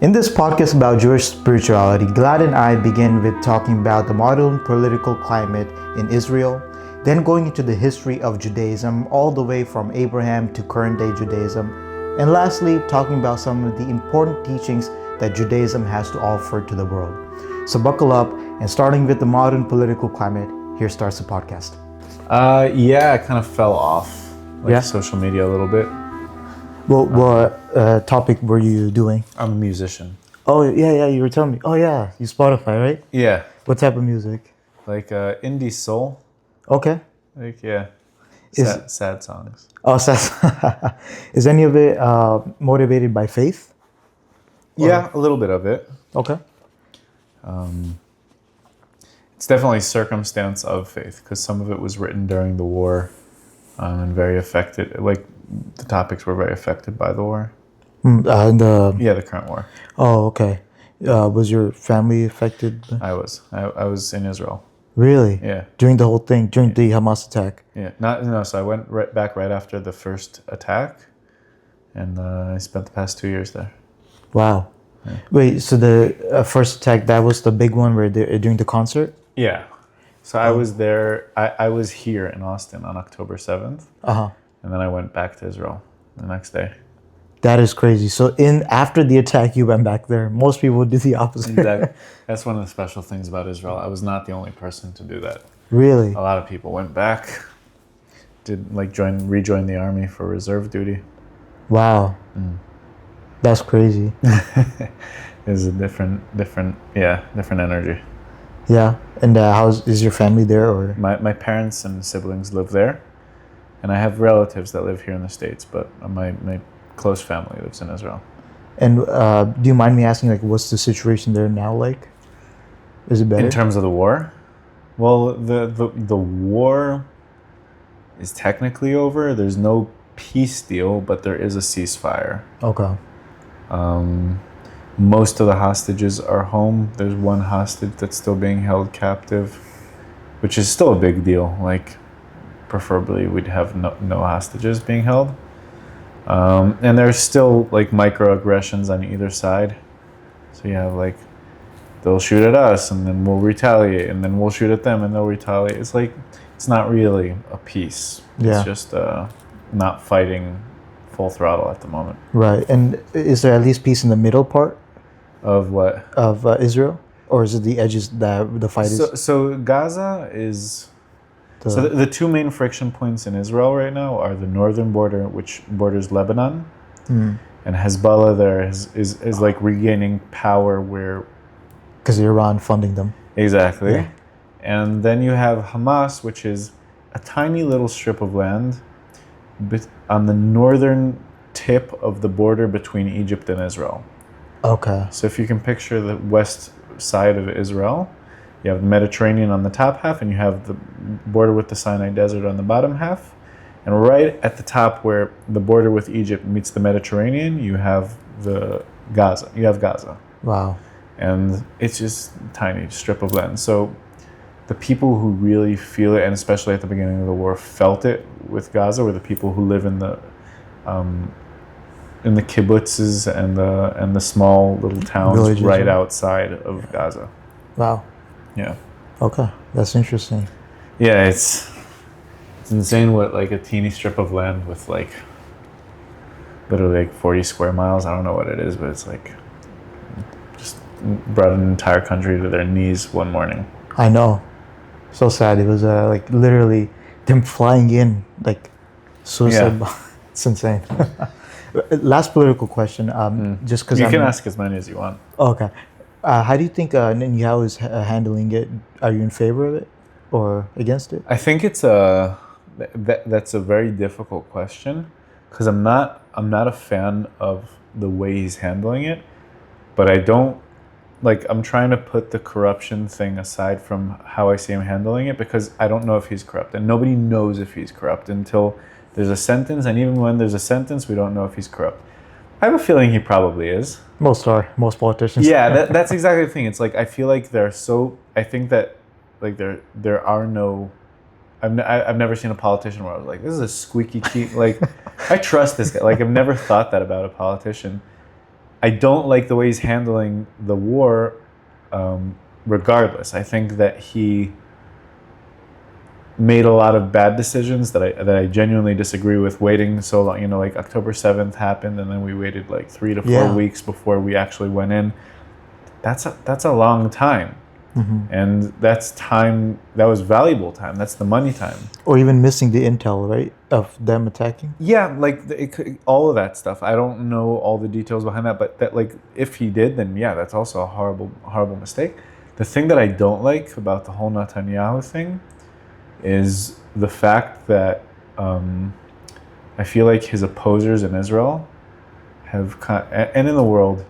In this podcast about Jewish spirituality, Glad and I begin with talking about the modern political climate in Israel, then going into the history of Judaism all the way from Abraham to current day Judaism, and lastly, talking about some of the important teachings that Judaism has to offer to the world. So buckle up, and starting with the modern political climate, here starts the podcast. I kind of fell off social media a little bit. Well, what topic were you doing? I'm a musician. Oh, yeah, you were telling me. Oh, yeah, you Spotify, right? Yeah. What type of music? Like indie soul. Okay. Sad songs. Oh, is any of it motivated by faith? Yeah, a little bit of it. Okay. It's definitely circumstance of faith because some of it was written during the war and very affected. Like the topics were very affected by the war. The current war. Oh, okay. Was your family affected? I was in Israel. Really? Yeah. During the whole thing, during the Hamas attack? Yeah. So I went back right after the first attack, and I spent the past 2 years there. Wow. Yeah. Wait, so the first attack, that was the big one where during the concert? Yeah. So I was there. I was here in Austin on October 7th. Uh-huh. And then I went back to Israel the next day. That is crazy. So after the attack, you went back there. Most people would do the opposite. That's one of the special things about Israel. I was not the only person to do that. Really? A lot of people went back, rejoin the army for reserve duty. Wow. That's crazy. It's a different energy. Yeah. And is your family there, or? My parents and siblings live there, and I have relatives that live here in the States, but my close family lives in Israel. And do you mind me asking, what's the situation there now like? Is it better? In terms of the war? Well, the war is technically over. There's no peace deal, but there is a ceasefire. Okay. Most of the hostages are home. There's one hostage that's still being held captive, which is still a big deal. Preferably we'd have no hostages being held. And there's still microaggressions on either side. So you have they'll shoot at us and then we'll retaliate, and then we'll shoot at them and they'll retaliate. It's not really a peace. Yeah. It's just not fighting full throttle at the moment. Right. And is there at least peace in the middle part? Of what? Of Israel? Or is it the edges that the fight is? So Gaza is... the two main friction points in Israel right now are the northern border, which borders Lebanon, and Hezbollah there is regaining power where... Because Iran funding them. Exactly. Yeah. And then you have Hamas, which is a tiny little strip of land on the northern tip of the border between Egypt and Israel. Okay. So if you can picture the west side of Israel, you have the Mediterranean on the top half, and you have the border with the Sinai Desert on the bottom half. And right at the top where the border with Egypt meets the Mediterranean, you have Gaza. You have Gaza. Wow. And it's just a tiny strip of land. So the people who really feel it, and especially at the beginning of the war, felt it with Gaza, were the people who live in the kibbutzes and the small little towns villages, right outside of Gaza. Wow. Yeah. Okay, that's interesting. Yeah, it's insane what a teeny strip of land with literally 40 square miles. I don't know what it is, but it's just brought an entire country to their knees one morning. I know. So sad. It was literally them flying in suicide bomb. It's insane. Last political question. Just because you can ask as many as you want. Okay. How do you think Netanyahu is handling it? Are you in favor of it or against it? I think that's a very difficult question because I'm not a fan of the way he's handling it, but I don't I'm trying to put the corruption thing aside from how I see him handling it, because I don't know if he's corrupt, and nobody knows if he's corrupt until there's a sentence, and even when there's a sentence, we don't know if he's corrupt. I have a feeling he probably is. Most politicians. Yeah, that's exactly the thing. It's I feel like I think that there are no... I've never seen a politician where I was like, this is a squeaky key. I trust this guy. I've never thought that about a politician. I don't like the way he's handling the war. Regardless, I think that he made a lot of bad decisions that I genuinely disagree with. Waiting so long, like October 7th happened, and then we waited like 3 to 4 weeks before we actually went in. That's a long time. And that's time that was valuable time. That's the money time. Or even missing the intel, right, of them attacking. Yeah, like all of that stuff. I don't know all the details behind that, but that, like, if he did, then yeah, that's also a horrible mistake. The thing that I don't like about the whole Netanyahu thing is the fact that I feel like his opposers in Israel and in the world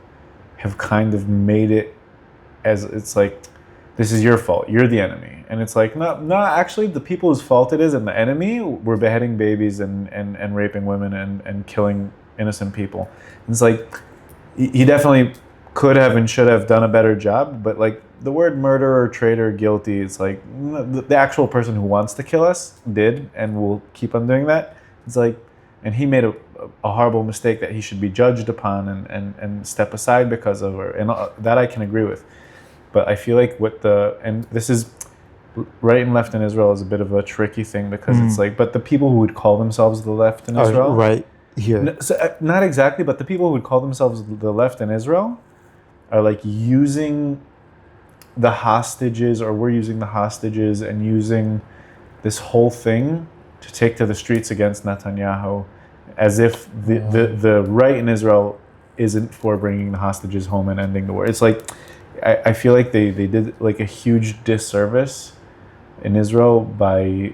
have kind of made it as it's like, this is your fault. You're the enemy. And it's like, no, actually, the people whose fault it is and the enemy were beheading babies and raping women and killing innocent people. And it's like, he definitely could have and should have done a better job. But like the word murderer, traitor, guilty, it's like the actual person who wants to kill us did and will keep on doing that. It's like, and he made a horrible mistake that he should be judged upon and step aside because of her. And that I can agree with. But I feel like and this is right and left in Israel is a bit of a tricky thing because it's like, but the people who would call themselves the left in Israel. Right here. Not exactly, but the people who would call themselves the left in Israel are like using the hostages, or we're using the hostages and using this whole thing to take to the streets against Netanyahu as if the right in Israel isn't for bringing the hostages home and ending the war. It's like, I feel like they did like a huge disservice in Israel by,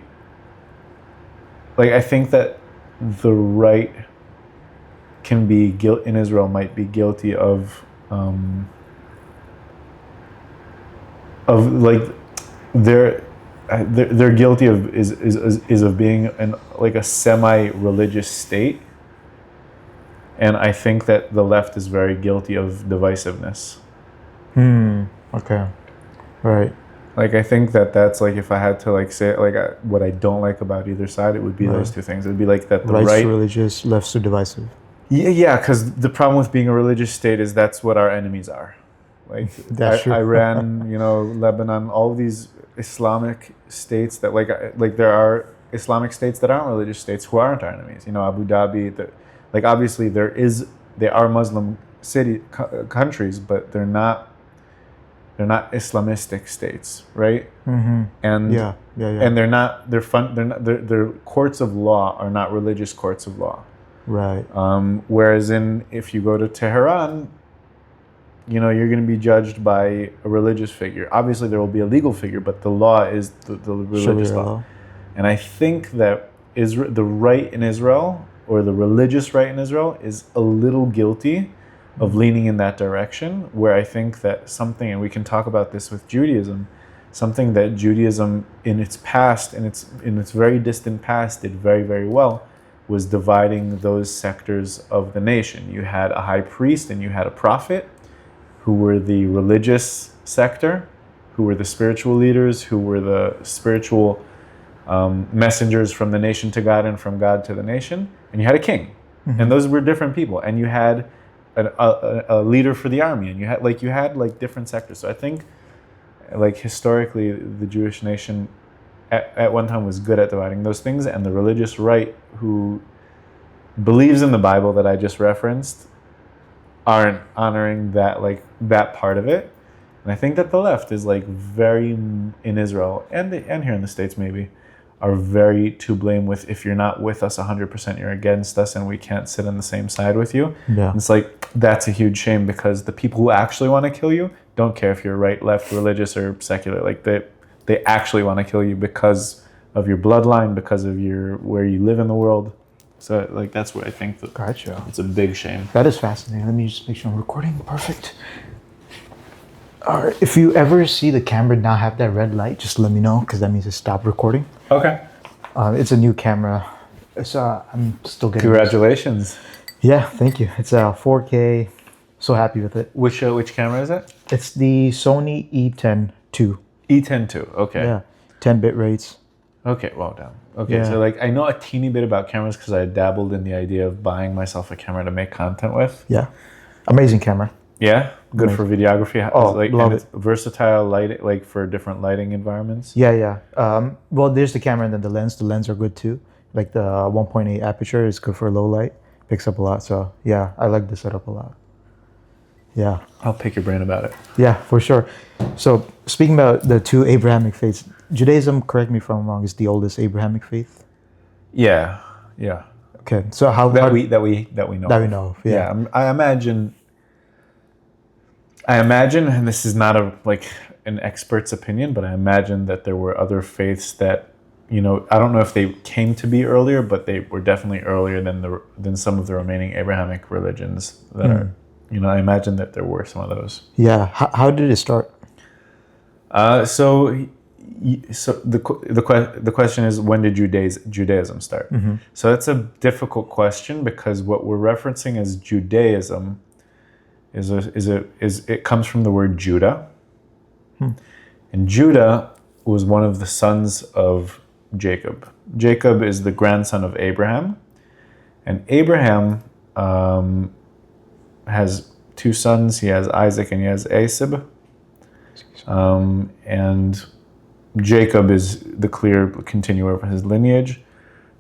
like, I think that the right can be in Israel might be guilty of like they're guilty of is of being like a semi-religious state, and I think that the left is very guilty of divisiveness. Okay. Right. Like, I think that's like, if I had to like say like what I don't like about either side, it would be those two things. It would be like that the right's religious, left's so divisive. Yeah, because the problem with being a religious state is that's what our enemies are. Like Iran, Lebanon, all of these Islamic states that like there are Islamic states that aren't religious states who aren't our enemies. Abu Dhabi, like obviously they are Muslim countries, but they're not Islamistic states, right? And and their courts of law are not religious courts of law, right? Whereas if you go to Tehran, you're going to be judged by a religious figure. Obviously, there will be a legal figure, but the law is the religious law. And I think that the right in Israel, or the religious right in Israel, is a little guilty of leaning in that direction, where I think that something, and we can talk about this with Judaism, something that Judaism in its past, in its very distant past, did very, very well, was dividing those sectors of the nation. You had a high priest and you had a prophet, who were the religious sector, who were the spiritual leaders, who were the spiritual messengers from the nation to God and from God to the nation, and you had a king. And those were different people. And you had a leader for the army, and you had different sectors. So I think, like, historically, the Jewish nation at one time was good at dividing those things, and the religious right, who believes in the Bible that I just referenced, aren't honoring that part of it. And I think that the left is very, in Israel and here in the States maybe, are very to blame with, if you're not with us 100%, you're against us, and we can't sit on the same side with you. Yeah. It's that's a huge shame, because the people who actually want to kill you don't care if you're right, left, religious, or secular. They actually want to kill you because of your bloodline, because of where you live in the world. So that's where I think that Gotcha. It's a big shame. That is fascinating. Let me just make sure I'm recording. Perfect. All right. If you ever see the camera not have that red light, just let me know, because that means it stopped recording. Okay. It's a new camera. I'm still getting. Congratulations. Yeah, thank you. It's 4K. So happy with it. Which camera is it? It's the Sony E10 II. E10 II. Okay. Yeah. 10 bit rates. Okay, well done. Okay, yeah. So I know a teeny bit about cameras because I dabbled in the idea of buying myself a camera to make content with. Yeah. Amazing camera. Yeah, good for videography. Oh, like, love and it's versatile lighting, like for different lighting environments. Yeah, yeah. Well, there's the camera and then the lens. The lens are good too. Like the 1.8 aperture is good for low light. Picks up a lot. So yeah, I like the setup a lot. Yeah. I'll pick your brain about it. Yeah, for sure. So speaking about the two Abrahamic faiths, Judaism, correct me if I'm wrong, is the oldest Abrahamic faith. Yeah, yeah. Okay, so how That how, we know. that we of. know of, yeah. I imagine, and this is not an expert's opinion, but I imagine that there were other faiths that, I don't know if they came to be earlier, but they were definitely earlier than some of the remaining Abrahamic religions that are. I imagine that there were some of those. Yeah. How did it start? So the question is, when did Judaism start? So that's a difficult question, because what we're referencing as Judaism is it comes from the word Judah, and Judah was one of the sons of Jacob. Jacob is the grandson of Abraham, and Abraham has two sons. He has Isaac and he has Esau. And Jacob is the clear continuer of his lineage.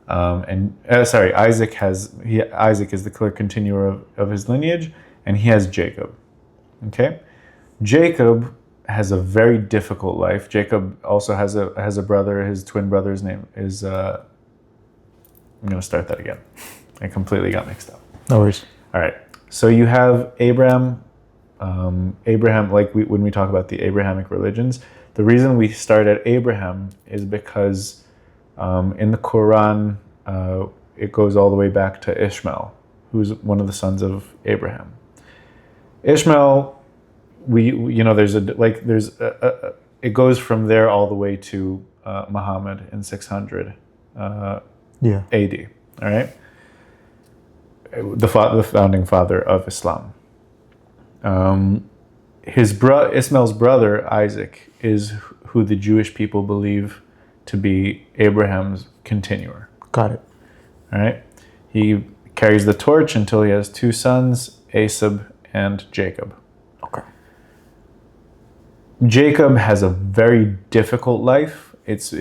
Isaac is the clear continuer of his lineage, and he has Jacob. Okay, Jacob has a very difficult life. Jacob also has a brother. His twin brother's name is. I'm going to start that again. I completely got mixed up. No worries. All right. So you have Abraham. Abraham, when we talk about the Abrahamic religions, the reason we start at Abraham is because in the Quran, it goes all the way back to Ishmael, who's one of the sons of Abraham. Ishmael, it goes from there all the way to Muhammad in 600 AD. All right, the founding father of Islam. Ismail's brother Isaac is who the Jewish people believe to be Abraham's continuer. Got it. All right, he carries the torch until he has two sons, Esau and Jacob. Okay. Jacob has a very difficult life. It's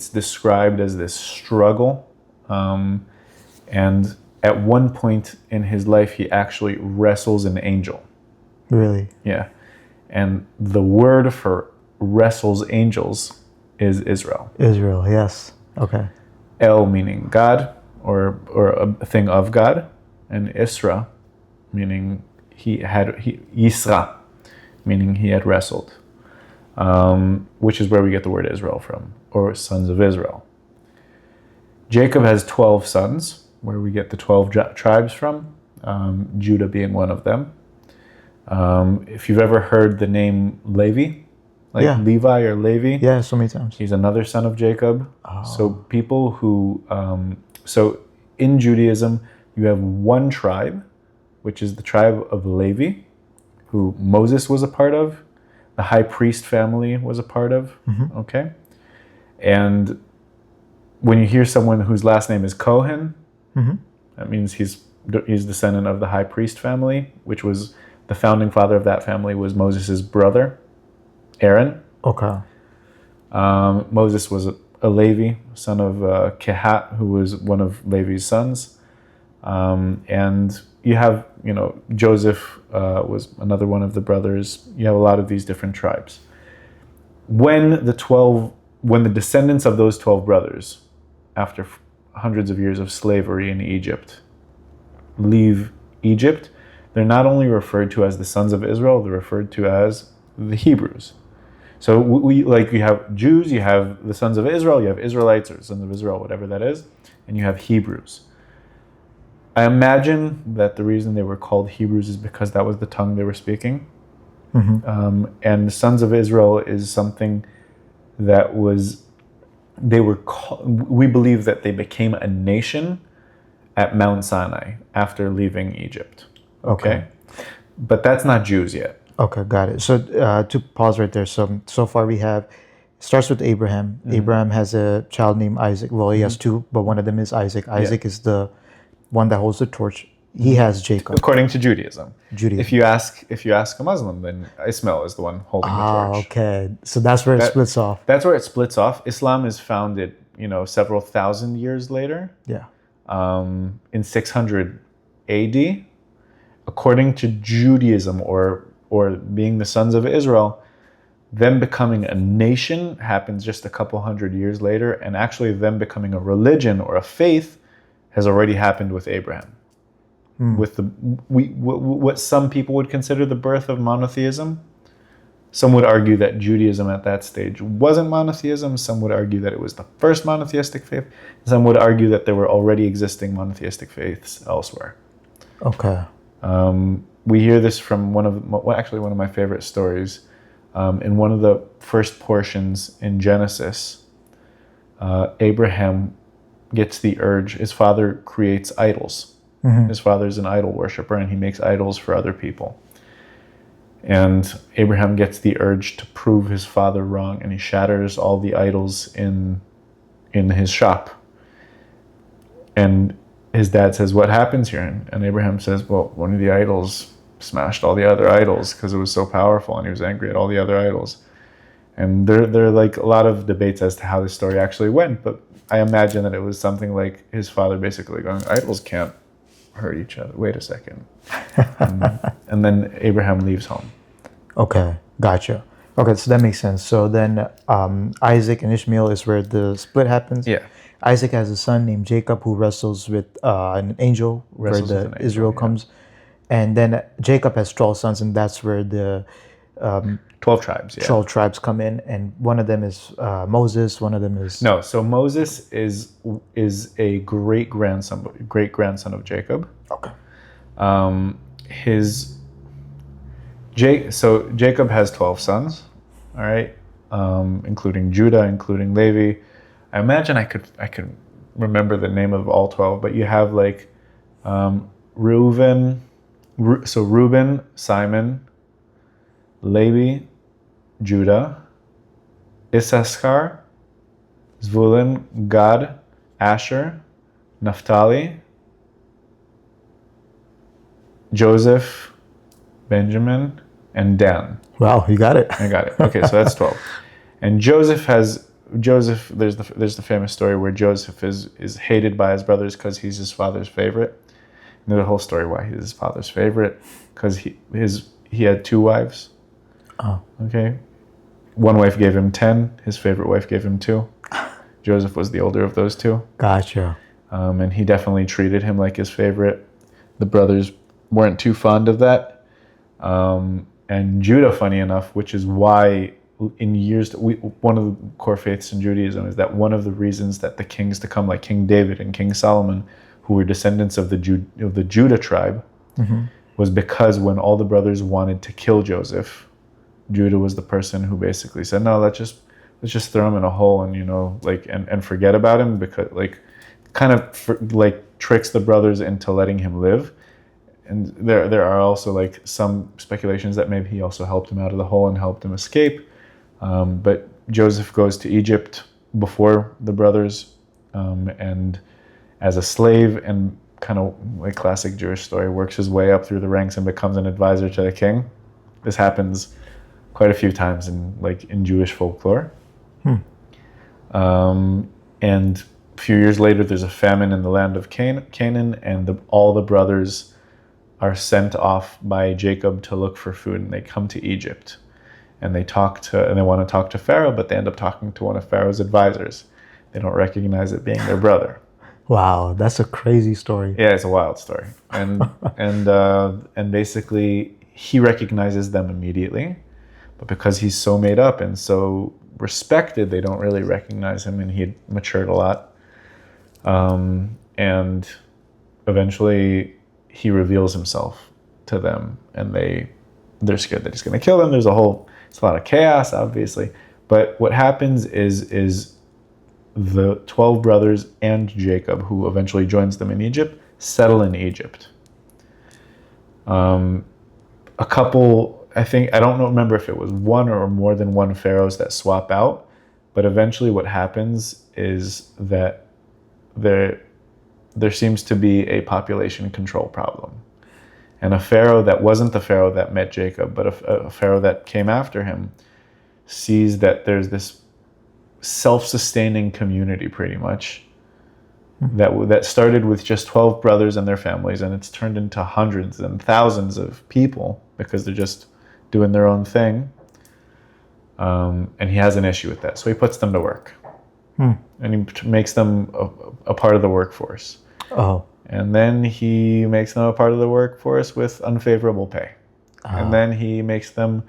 described as this struggle, and at one point in his life, he actually wrestles an angel. Really? Yeah. And the word for wrestles angels is Israel. Israel, yes. Okay. El meaning God, or a thing of God, and Isra meaning Yisra, meaning he had wrestled, which is where we get the word Israel from, or sons of Israel. Jacob has 12 sons, where we get the 12 tribes from, Judah being one of them. If you've ever heard the name Levi, Levi or Levi. Yeah, so many times. He's another son of Jacob. Oh. So people who, so in Judaism, you have one tribe, which is the tribe of Levi, who Moses was a part of, the high priest family was a part of, okay? And when you hear someone whose last name is Cohen, that means he's descendant of the high priest family, which was the founding father of that family was Moses' brother, Aaron. Okay. Moses was a Levi, son of Kehat, who was one of Levi's sons. And you have, Joseph was another one of the brothers. You have a lot of these different tribes. When the descendants of those 12 brothers, after hundreds of years of slavery in Egypt, leave Egypt, they're not only referred to as the sons of Israel, they're referred to as the Hebrews. So you have Jews, you have the sons of Israel, you have Israelites or sons of Israel, whatever that is, and you have Hebrews. I imagine that the reason they were called Hebrews is because that was the tongue they were speaking. And the sons of Israel is something that we believe that they became a nation at Mount Sinai after leaving Egypt. Okay. But that's not Jews yet. Okay, got it. So to pause right there. So far we have, starts with Abraham. Abraham has a child named Isaac. Well, he has two, but one of them is Isaac. Isaac is the one that holds the torch. He has Jacob. according to Judaism. Judaism. If you ask a Muslim, then Ismail is the one holding the torch. Okay. So that's where it splits off. That's where it splits off. Islam is founded, several thousand years later, Yeah. in 600 AD. According to Judaism, or being the sons of Israel, them becoming a nation happens just a couple hundred years later, and actually them becoming a religion or a faith has already happened with Abraham. With what some people would consider the birth of monotheism. Some would argue that Judaism at that stage wasn't monotheism. Some would argue that it was the first monotheistic faith. Some would argue that there were already existing monotheistic faiths elsewhere. Okay. We hear this from one of my favorite stories. In one of the first portions in Genesis, Abraham gets the urge. His father creates idols. His father's an idol worshiper, and he makes idols for other people. And Abraham gets the urge to prove his father wrong, and he shatters all the idols in his shop. And his dad says, "What happens here?" And Abraham says, "Well, one of the idols smashed all the other idols because it was so powerful, and he was angry at all the other idols." And there are like a lot of debates as to how this story actually went, but I imagine that it was something like his father basically going, "Idols can't hurt each other. Wait a second." And then Abraham leaves home. Okay, gotcha. Okay, so that makes sense. So then Isaac and Ishmael is where the split happens. Yeah. Isaac has a son named Jacob who wrestles with an angel Wrestles where with an angel, Israel yeah. comes. And then Jacob has 12 sons, and that's where the 12 tribes, yeah. 12 tribes come in. And one of them is Moses, one of them is... No, so Moses is a great grandson of Jacob. Okay. So Jacob has 12 sons, all right, including Judah, including Levi. I imagine I could remember the name of all 12, but you have like Reuben, Simon, Levi, Judah, Issachar, Zvulun, Gad, Asher, Naphtali, Joseph, Benjamin, and Dan. Wow, you got it. I got it. Okay, so that's 12. And Joseph, there's the famous story where Joseph is hated by his brothers because he's his father's favorite. And there's a whole story why he's his father's favorite, because he had 2 wives. Oh. Okay. One wife gave him 10, his favorite wife gave him 2. Joseph was the older of those 2. Gotcha. And he definitely treated him like his favorite. The brothers weren't too fond of that. And Judah, funny enough, which is why one of the core faiths in Judaism is that one of the reasons that the kings to come, like King David and King Solomon, who were descendants of the Judah tribe, was because when all the brothers wanted to kill Joseph, Judah was the person who basically said, "No, let's just throw him in a hole and and forget about him," because tricks the brothers into letting him live. And there are also like some speculations that maybe he also helped him out of the hole and helped him escape. But Joseph goes to Egypt before the brothers, and as a slave, and kind of like classic Jewish story, works his way up through the ranks and becomes an advisor to the king. This happens quite a few times in Jewish folklore. And a few years later, there's a famine in the land of Canaan, and all the brothers are sent off by Jacob to look for food, and they come to Egypt, and they want to talk to Pharaoh, but they end up talking to one of Pharaoh's advisors. They don't recognize it being their brother. Wow, that's a crazy story. Yeah, it's a wild story, and basically he recognizes them immediately, but because he's so made up and so respected, they don't really recognize him, and he had matured a lot, and eventually he reveals himself to them, and they're scared that he's going to kill them. It's a lot of chaos, obviously. But what happens is the 12 brothers and Jacob, who eventually joins them in Egypt, settle in Egypt. A couple, I don't remember if it was one or more than one pharaohs that swap out, but eventually what happens is that there seems to be a population control problem. And a pharaoh that wasn't the pharaoh that met Jacob, but a pharaoh that came after him, sees that there's this self-sustaining community pretty much that started with just 12 brothers and their families, and it's turned into hundreds and thousands of people because they're just doing their own thing. And he has an issue with that. So he puts them to work. And he makes them a part of the workforce. Oh. And then he makes them a part of the workforce with unfavorable pay. And then he makes them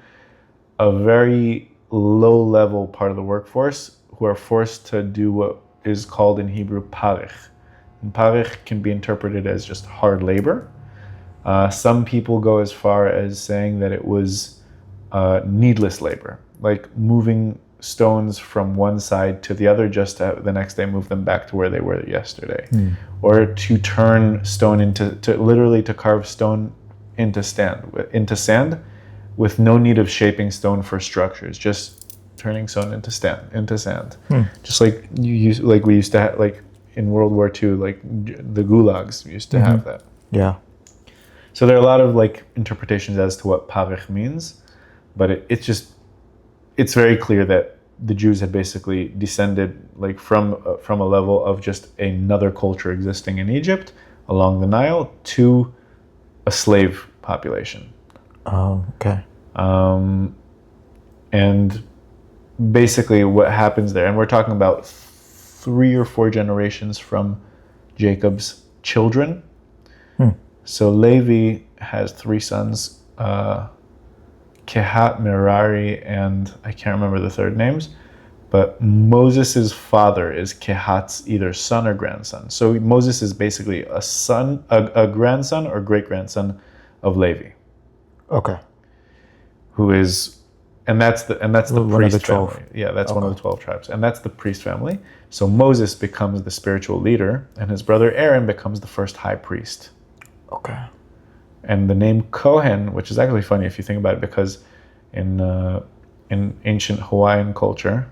a very low-level part of the workforce who are forced to do what is called in Hebrew parich. And parich can be interpreted as just hard labor. Some people go as far as saying that it was needless labor, like moving stones from one side to the other just to the next day move them back to where they were yesterday. Or to turn stone literally to carve stone into sand with no need of shaping stone for structures, just turning stone into sand. Just like we used to have, like in World War II, like the gulags used to have that. Yeah. So there are a lot of like interpretations as to what parich means, but it's very clear that the Jews had basically descended like from a level of just another culture existing in Egypt along the Nile to a slave population. Oh, okay. And basically what happens there, and we're talking about 3 or 4 generations from Jacob's children. So Levi has 3 sons, Kehat, Merari, and I can't remember the third names, but Moses' father is Kehat's either son or grandson. So Moses is basically a grandson or great-grandson of Levi. Okay. Who is, and that's the One of the priest 12. family. Yeah, that's one of the 12 tribes, and that's the priest family. So Moses becomes the spiritual leader, and his brother Aaron becomes the first high priest. Okay. And the name Kohen, which is actually funny if you think about it, because in ancient Hawaiian culture,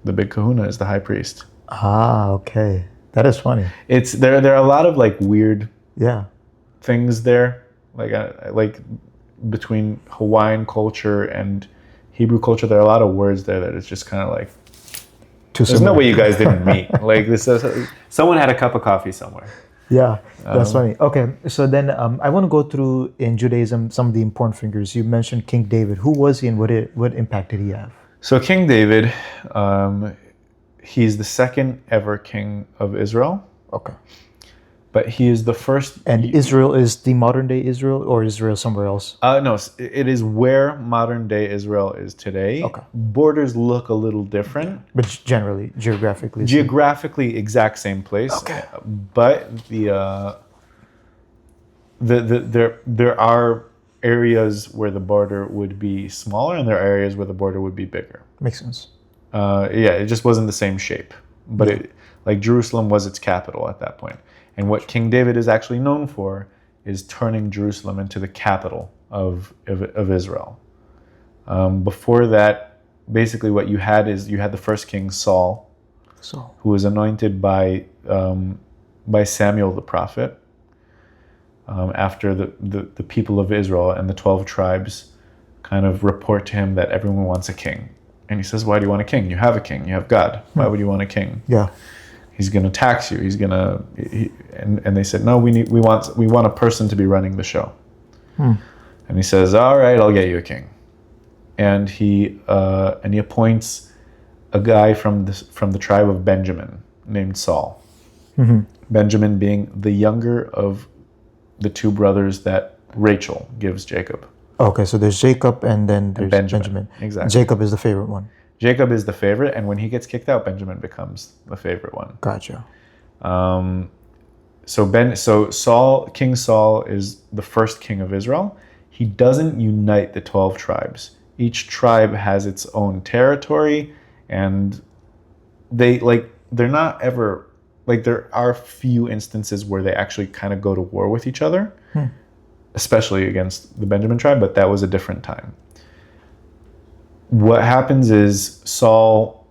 the big kahuna is the high priest. Ah, okay. That is funny. It's there are a lot of like weird things there, like between Hawaiian culture and Hebrew culture. There are a lot of words there that it's just kind of like, there's no way you guys didn't meet. Like this, someone had a cup of coffee somewhere. Yeah, that's funny. Okay, so then I want to go through in Judaism some of the important figures. You mentioned King David. Who was he and what impact did he have? So King David, he's the second ever king of Israel. Okay. But he is the first. And Israel is the modern day Israel, or Israel somewhere else? No, it is where modern day Israel is today. Okay. Borders look a little different. But generally, geographically. Exact same place. Okay. But there are areas where the border would be smaller, and there are areas where the border would be bigger. Makes sense. It just wasn't the same shape. But like Jerusalem was its capital at that point. And what King David is actually known for is turning Jerusalem into the capital of Israel. Before that, basically what you had the first king, Saul, who was anointed by Samuel the prophet after the people of Israel and the 12 tribes kind of report to him that everyone wants a king. And he says, why do you want a king? You have a king. You have God. Why would you want a king? Yeah. He's going to tax you. And they said, no, we want a person to be running the show. And he says, all right, I'll get you a king. And he appoints a guy from the tribe of Benjamin named Saul. Benjamin being the younger of the 2 brothers that Rachel gives Jacob. Okay, so there's Jacob and then there's Benjamin. Exactly. Jacob is the favorite one. Jacob is the favorite, and when he gets kicked out, Benjamin becomes the favorite one. Gotcha. So King Saul is the first king of Israel. He doesn't unite the 12 tribes. Each tribe has its own territory, and they're not ever, like, there are few instances where they actually kind of go to war with each other, especially against the Benjamin tribe, but that was a different time. What happens is Saul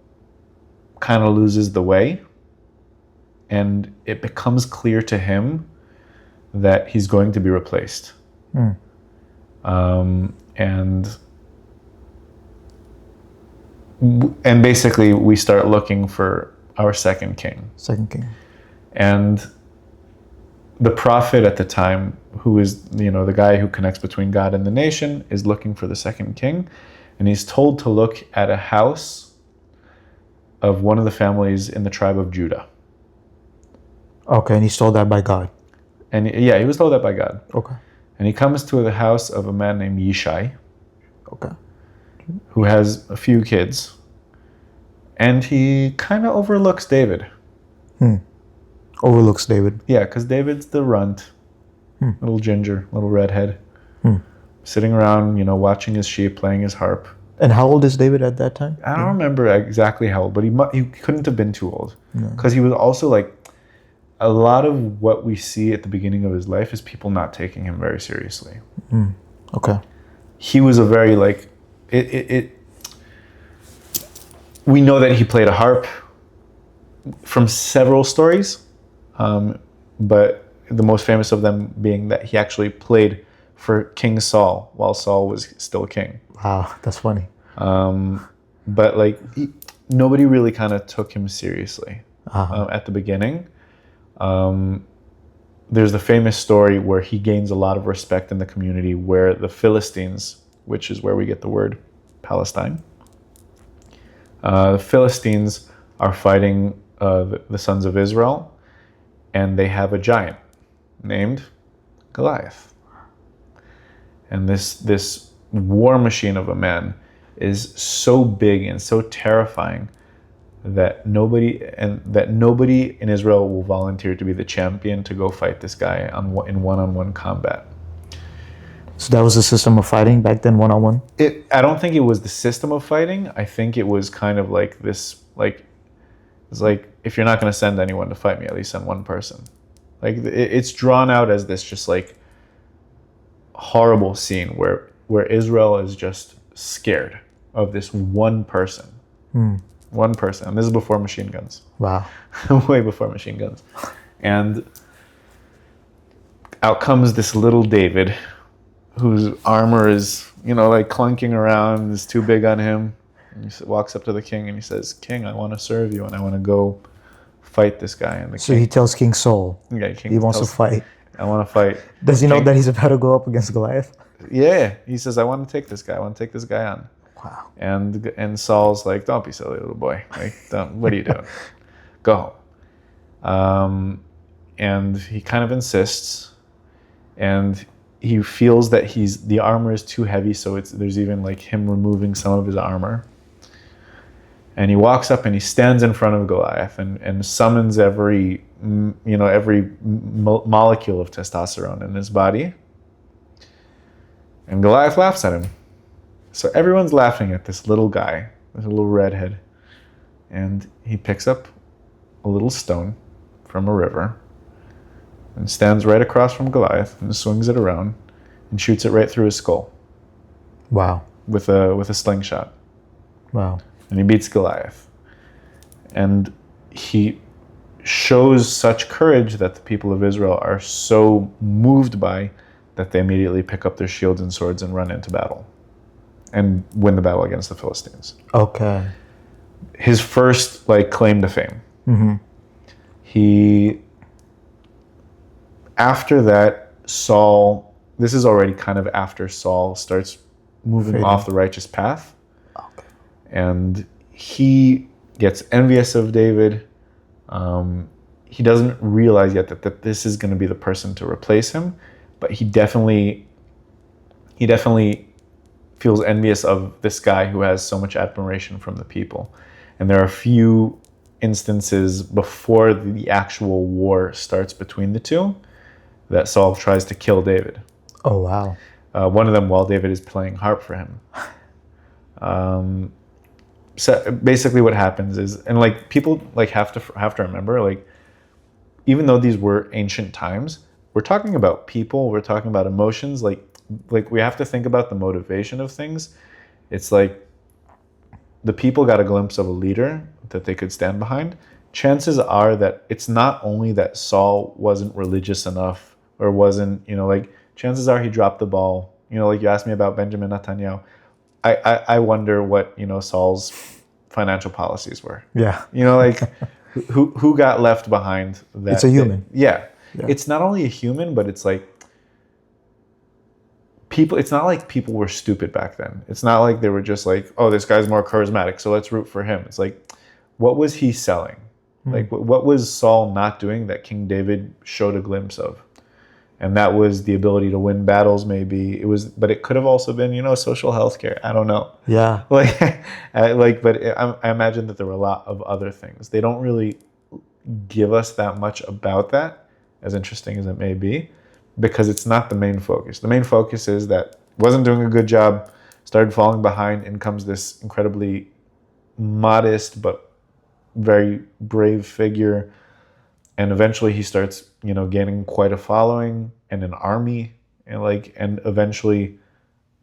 kind of loses the way, and it becomes clear to him that he's going to be replaced. And basically we start looking for our second king. Second king. And the prophet at the time, who is, the guy who connects between God and the nation, is looking for the second king. And he's told to look at a house of one of the families in the tribe of Judah. Okay, and he's told that by God. And yeah, he was told that by God. Okay. And he comes to the house of a man named Yishai, Okay. who has a few kids. And he kind of overlooks David. Overlooks David. Yeah, because David's the runt, little ginger, little redhead, sitting around, watching his sheep, playing his harp. And how old is David at that time? I don't remember exactly how old, but he couldn't have been too old. Because he was also like, a lot of what we see at the beginning of his life is people not taking him very seriously. Okay. He was a very we know that he played a harp from several stories, but the most famous of them being that he actually played for King Saul while Saul was still king. Wow, that's funny. But nobody really kind of took him seriously at the beginning. There's the famous story where he gains a lot of respect in the community, where the Philistines, which is where we get the word Palestine, the Philistines are fighting the sons of Israel, and they have a giant named Goliath. And this war machine of a man is so big and so terrifying that nobody in Israel will volunteer to be the champion to go fight this guy in one-on-one combat. So that was the system of fighting back then, one-on-one? I don't think it was the system of fighting. I think it was kind of like this, it's like, if you're not going to send anyone to fight me, at least send one person. It's drawn out as this just horrible scene where Israel is just scared of this one person. One person. And this is before machine guns. Wow. Way before machine guns. And out comes this little David, whose armor is, clunking around, is too big on him. And he walks up to the king and he says, "King, I want to serve you and I want to go fight this guy." And So he tells King Saul he wants to fight. I want to fight. Does he know that he's about to go up against Goliath? Yeah. He says, "I want to take this guy. I want to take this guy on." Wow. And Saul's like, "Don't be silly, little boy. What are you doing? Go home." And he kind of insists, and he feels that the armor is too heavy, so there's even him removing some of his armor. And he walks up and he stands in front of Goliath and summons every molecule of testosterone in his body. And Goliath laughs at him. So everyone's laughing at this little guy, this little redhead. And he picks up a little stone from a river and stands right across from Goliath and swings it around and shoots it right through his skull. Wow. With a slingshot. Wow. And he beats Goliath. And he shows such courage that the people of Israel are so moved by that they immediately pick up their shields and swords and run into battle and win the battle against the Philistines. Okay. His first claim to fame. After that, Saul, this is already kind of after Saul starts moving off the righteous path. Okay. And he gets envious of David. He doesn't realize yet that this is going to be the person to replace him, but he definitely feels envious of this guy who has so much admiration from the people. And there are a few instances before the actual war starts between the two that Saul tries to kill David. Oh, wow. One of them while David is playing harp for him. So basically what happens is, and people have to remember, even though these were ancient times, we're talking about people, we're talking about emotions, we have to think about the motivation of things. It's the people got a glimpse of a leader that they could stand behind, chances are that it's not only that Saul wasn't religious enough or wasn't, like chances are he dropped the ball. Like you asked me about Benjamin Netanyahu. I wonder what, Saul's financial policies were. Yeah. Like who got left behind that. It's a human. Yeah. Yeah. It's not only a human, but it's like people, it's not like people were stupid back then. It's not like they were just like, oh, this guy's more charismatic, so let's root for him. It's like, what was he selling? Like, what was Saul not doing that King David showed a glimpse of? And that was the ability to win battles, maybe. But it could have also been, social health care. I don't know. Yeah. But I imagine that there were a lot of other things. They don't really give us that much about that, as interesting as it may be, because it's not the main focus. The main focus is that wasn't doing a good job, started falling behind, and comes this incredibly modest but very brave figure, and eventually he starts gaining quite a following and an army, and eventually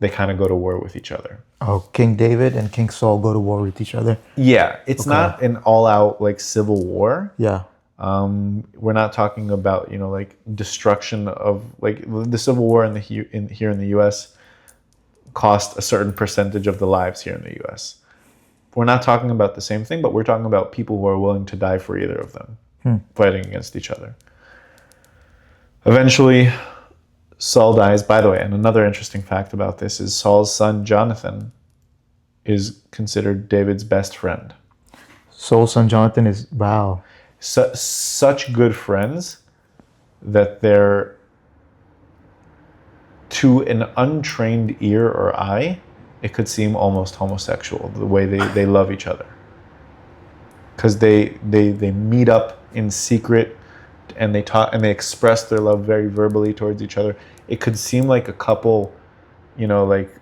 they kind of go to war with each other. Oh, King David and King Saul go to war with each other. Yeah, it's not an all-out civil war. Yeah. We're not talking about destruction of the Civil War here in the U.S. cost a certain percentage of the lives here in the U.S. We're not talking about the same thing, but we're talking about people who are willing to die for either of them, fighting against each other. Eventually, Saul dies. By the way, and another interesting fact about this is Saul's son Jonathan is considered David's best friend. Saul's son Jonathan is, wow. Such good friends that they're, to an untrained ear or eye, it could seem almost homosexual, the way they love each other. Because they meet up in secret, and they talk and they express their love very verbally towards each other. It could seem like a couple, like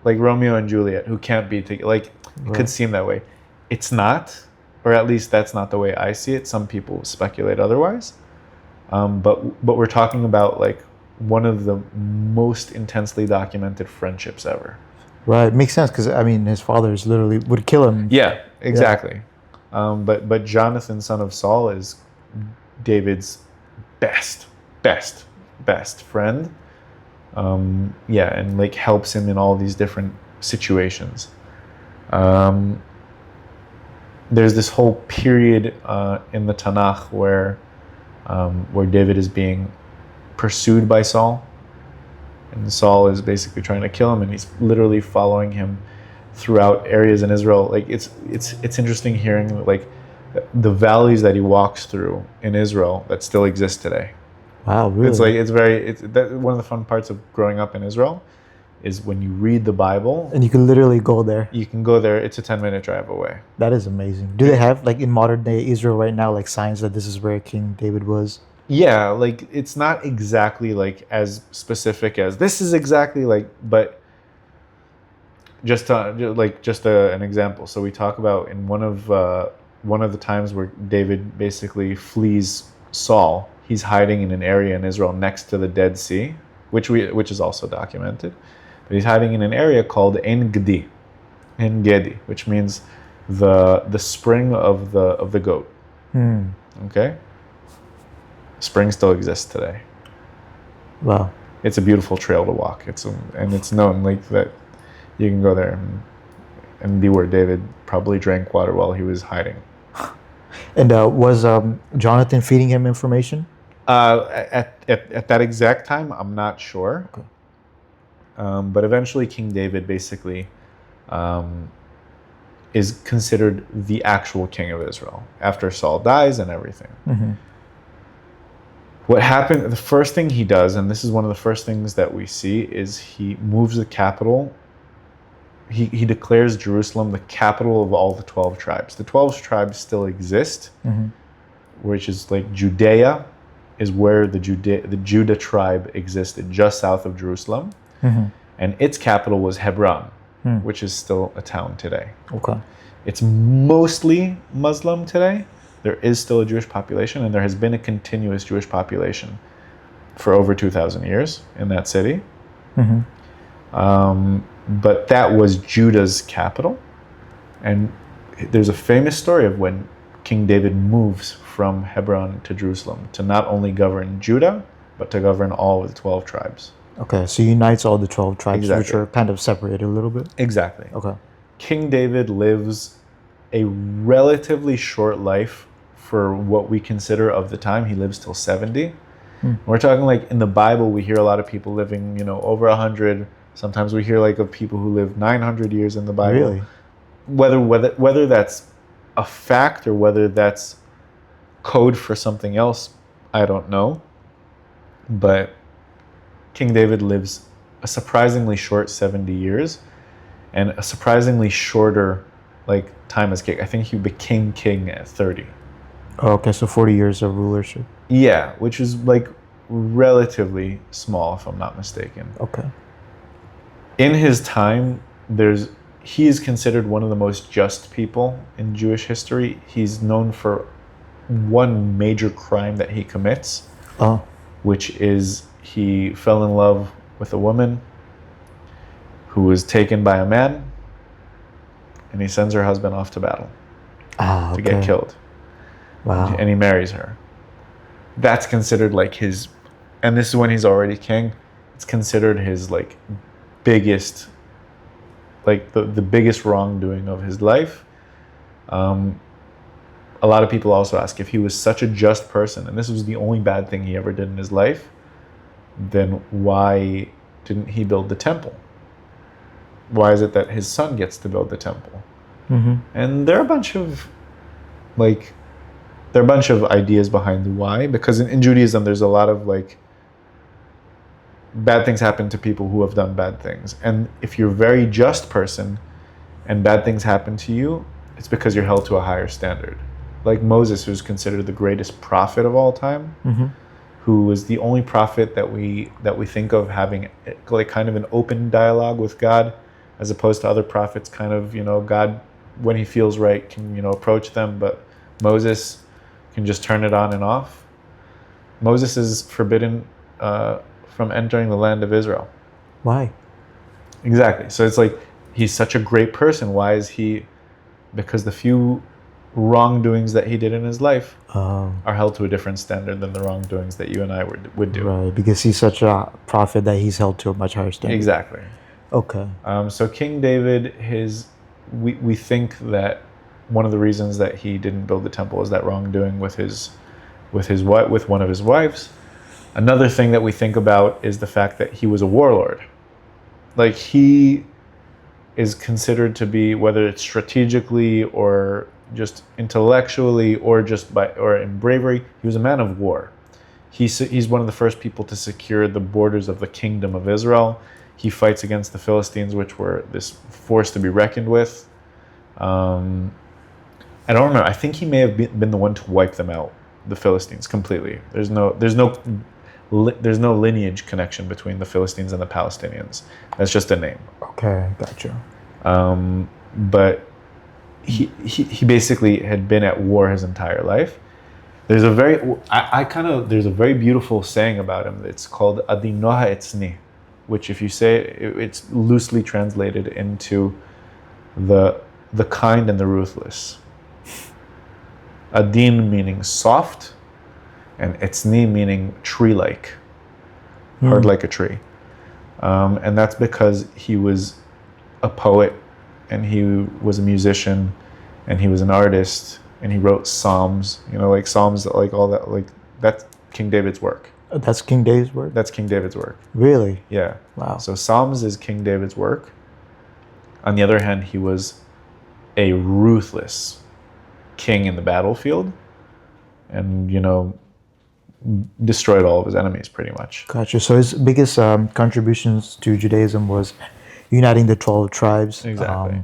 Romeo and Juliet, who can't be together. It could seem that way. It's not, or at least that's not the way I see it. Some people speculate otherwise. But we're talking about one of the most intensely documented friendships ever. Right, makes sense, because his father literally would kill him. Yeah, exactly. Yeah. But Jonathan, son of Saul, is David's best friend. And helps him in all these different situations. There's this whole period in the Tanakh where David is being pursued by Saul. And Saul is basically trying to kill him, and he's literally following him throughout areas in Israel. It's interesting hearing the valleys that he walks through in Israel that still exist today. Wow, really? It's one of the fun parts of growing up in Israel is when you read the Bible. And you can literally go there. You can go there. It's a 10-minute drive away. That is amazing. Do they have in modern day Israel right now signs that this is where King David was? Yeah, it's not exactly as specific as this is exactly but just an example. So we talk about in one of the times where David basically flees Saul. He's hiding in an area in Israel next to the Dead Sea, which is also documented. But he's hiding in an area called En Gedi, which means the spring of the goat. Okay. Spring still exists today. Wow. It's a beautiful trail to walk. It's known that you can go there and be where David probably drank water while he was hiding. And was Jonathan feeding him information? At that exact time, I'm not sure. Okay. But eventually King David basically is considered the actual king of Israel after Saul dies and everything. Mm-hmm. What happened, the first thing he does, and this is one of the first things that we see, is he moves the capital. He declares Jerusalem the capital of all the 12 tribes. The 12 tribes still exist, which is Judea is where the Judah tribe existed, just south of Jerusalem. And its capital was Hebron, which is still a town today. Okay. It's mostly Muslim today. There is still a Jewish population, and there has been a continuous Jewish population for over 2,000 years in that city. But that was Judah's capital. And there's a famous story of when King David moves from Hebron to Jerusalem to not only govern Judah, but to govern all of the 12 tribes. Okay, so he unites all the 12 tribes, which Exactly. are kind of separated a little bit. Exactly. Okay. King David lives a relatively short life for what we consider of the time. He lives till 70. We're talking like in the Bible, we hear a lot of people living, over 100. Sometimes we hear like of people who live 900 years in the Bible. Really? Whether that's a fact or whether that's code for something else, I don't know. But King David lives a surprisingly short 70 years and a surprisingly shorter like time as king. I think he became king at 30. Oh, okay, so 40 years of rulership. Yeah, which is like relatively small if I'm not mistaken. Okay. In his time, he is considered one of the most just people in Jewish history. He's known for one major crime that he commits, which is he fell in love with a woman who was taken by a man, and he sends her husband off to battle to get killed. Wow. And he marries her. That's considered like his, and this is when he's already king. It's considered his like biggest, like the biggest wrongdoing of his life. A lot of people also ask if he was such a just person, and this was the only bad thing he ever did in his life, then why didn't he build the temple? Why is it that his son gets to build the temple? Mm-hmm. And there are a bunch of ideas behind the why, because in Judaism there's a lot of like bad things happen to people who have done bad things, and if you're a very just person and bad things happen to you, it's because you're held to a higher standard. Like Moses, who's considered the greatest prophet of all time, who was the only prophet that we think of having like kind of an open dialogue with God, as opposed to other prophets kind of, God, when he feels right, can, approach them, but Moses can just turn it on and off. Moses is forbidden from entering the land of Israel. Why? Exactly. So it's like, he's such a great person. Why is he? Because the few wrongdoings that he did in his life are held to a different standard than the wrongdoings that you and I would do. Right, because he's such a prophet that he's held to a much higher standard. Exactly. Okay. So King David, we think that one of the reasons that he didn't build the temple is that wrongdoing with one of his wives. Another thing that we think about is the fact that he was a warlord. Like, he is considered to be, whether it's strategically or just intellectually or or in bravery, he was a man of war. He's one of the first people to secure the borders of the kingdom of Israel. He fights against the Philistines, which were this force to be reckoned with. I don't remember. I think he may have been the one to wipe them out, the Philistines, completely. There's no lineage connection between the Philistines and the Palestinians. That's just a name. Okay, gotcha. But he basically had been at war his entire life. There's a very beautiful saying about him. It's called Adinoha Etzni, which, if you say it's loosely translated into the kind and the ruthless. Adin meaning soft, and Etzni meaning tree-like, hard like a tree. And that's because he was a poet, and he was a musician, and he was an artist, and he wrote psalms, like psalms, like all that, like that's King David's work. That's King David's work? That's King David's work. Really? Yeah. Wow. So psalms is King David's work. On the other hand, he was a ruthless king in the battlefield, and, destroyed all of his enemies pretty much. Gotcha. So his biggest contributions to Judaism was uniting the 12 tribes. Exactly.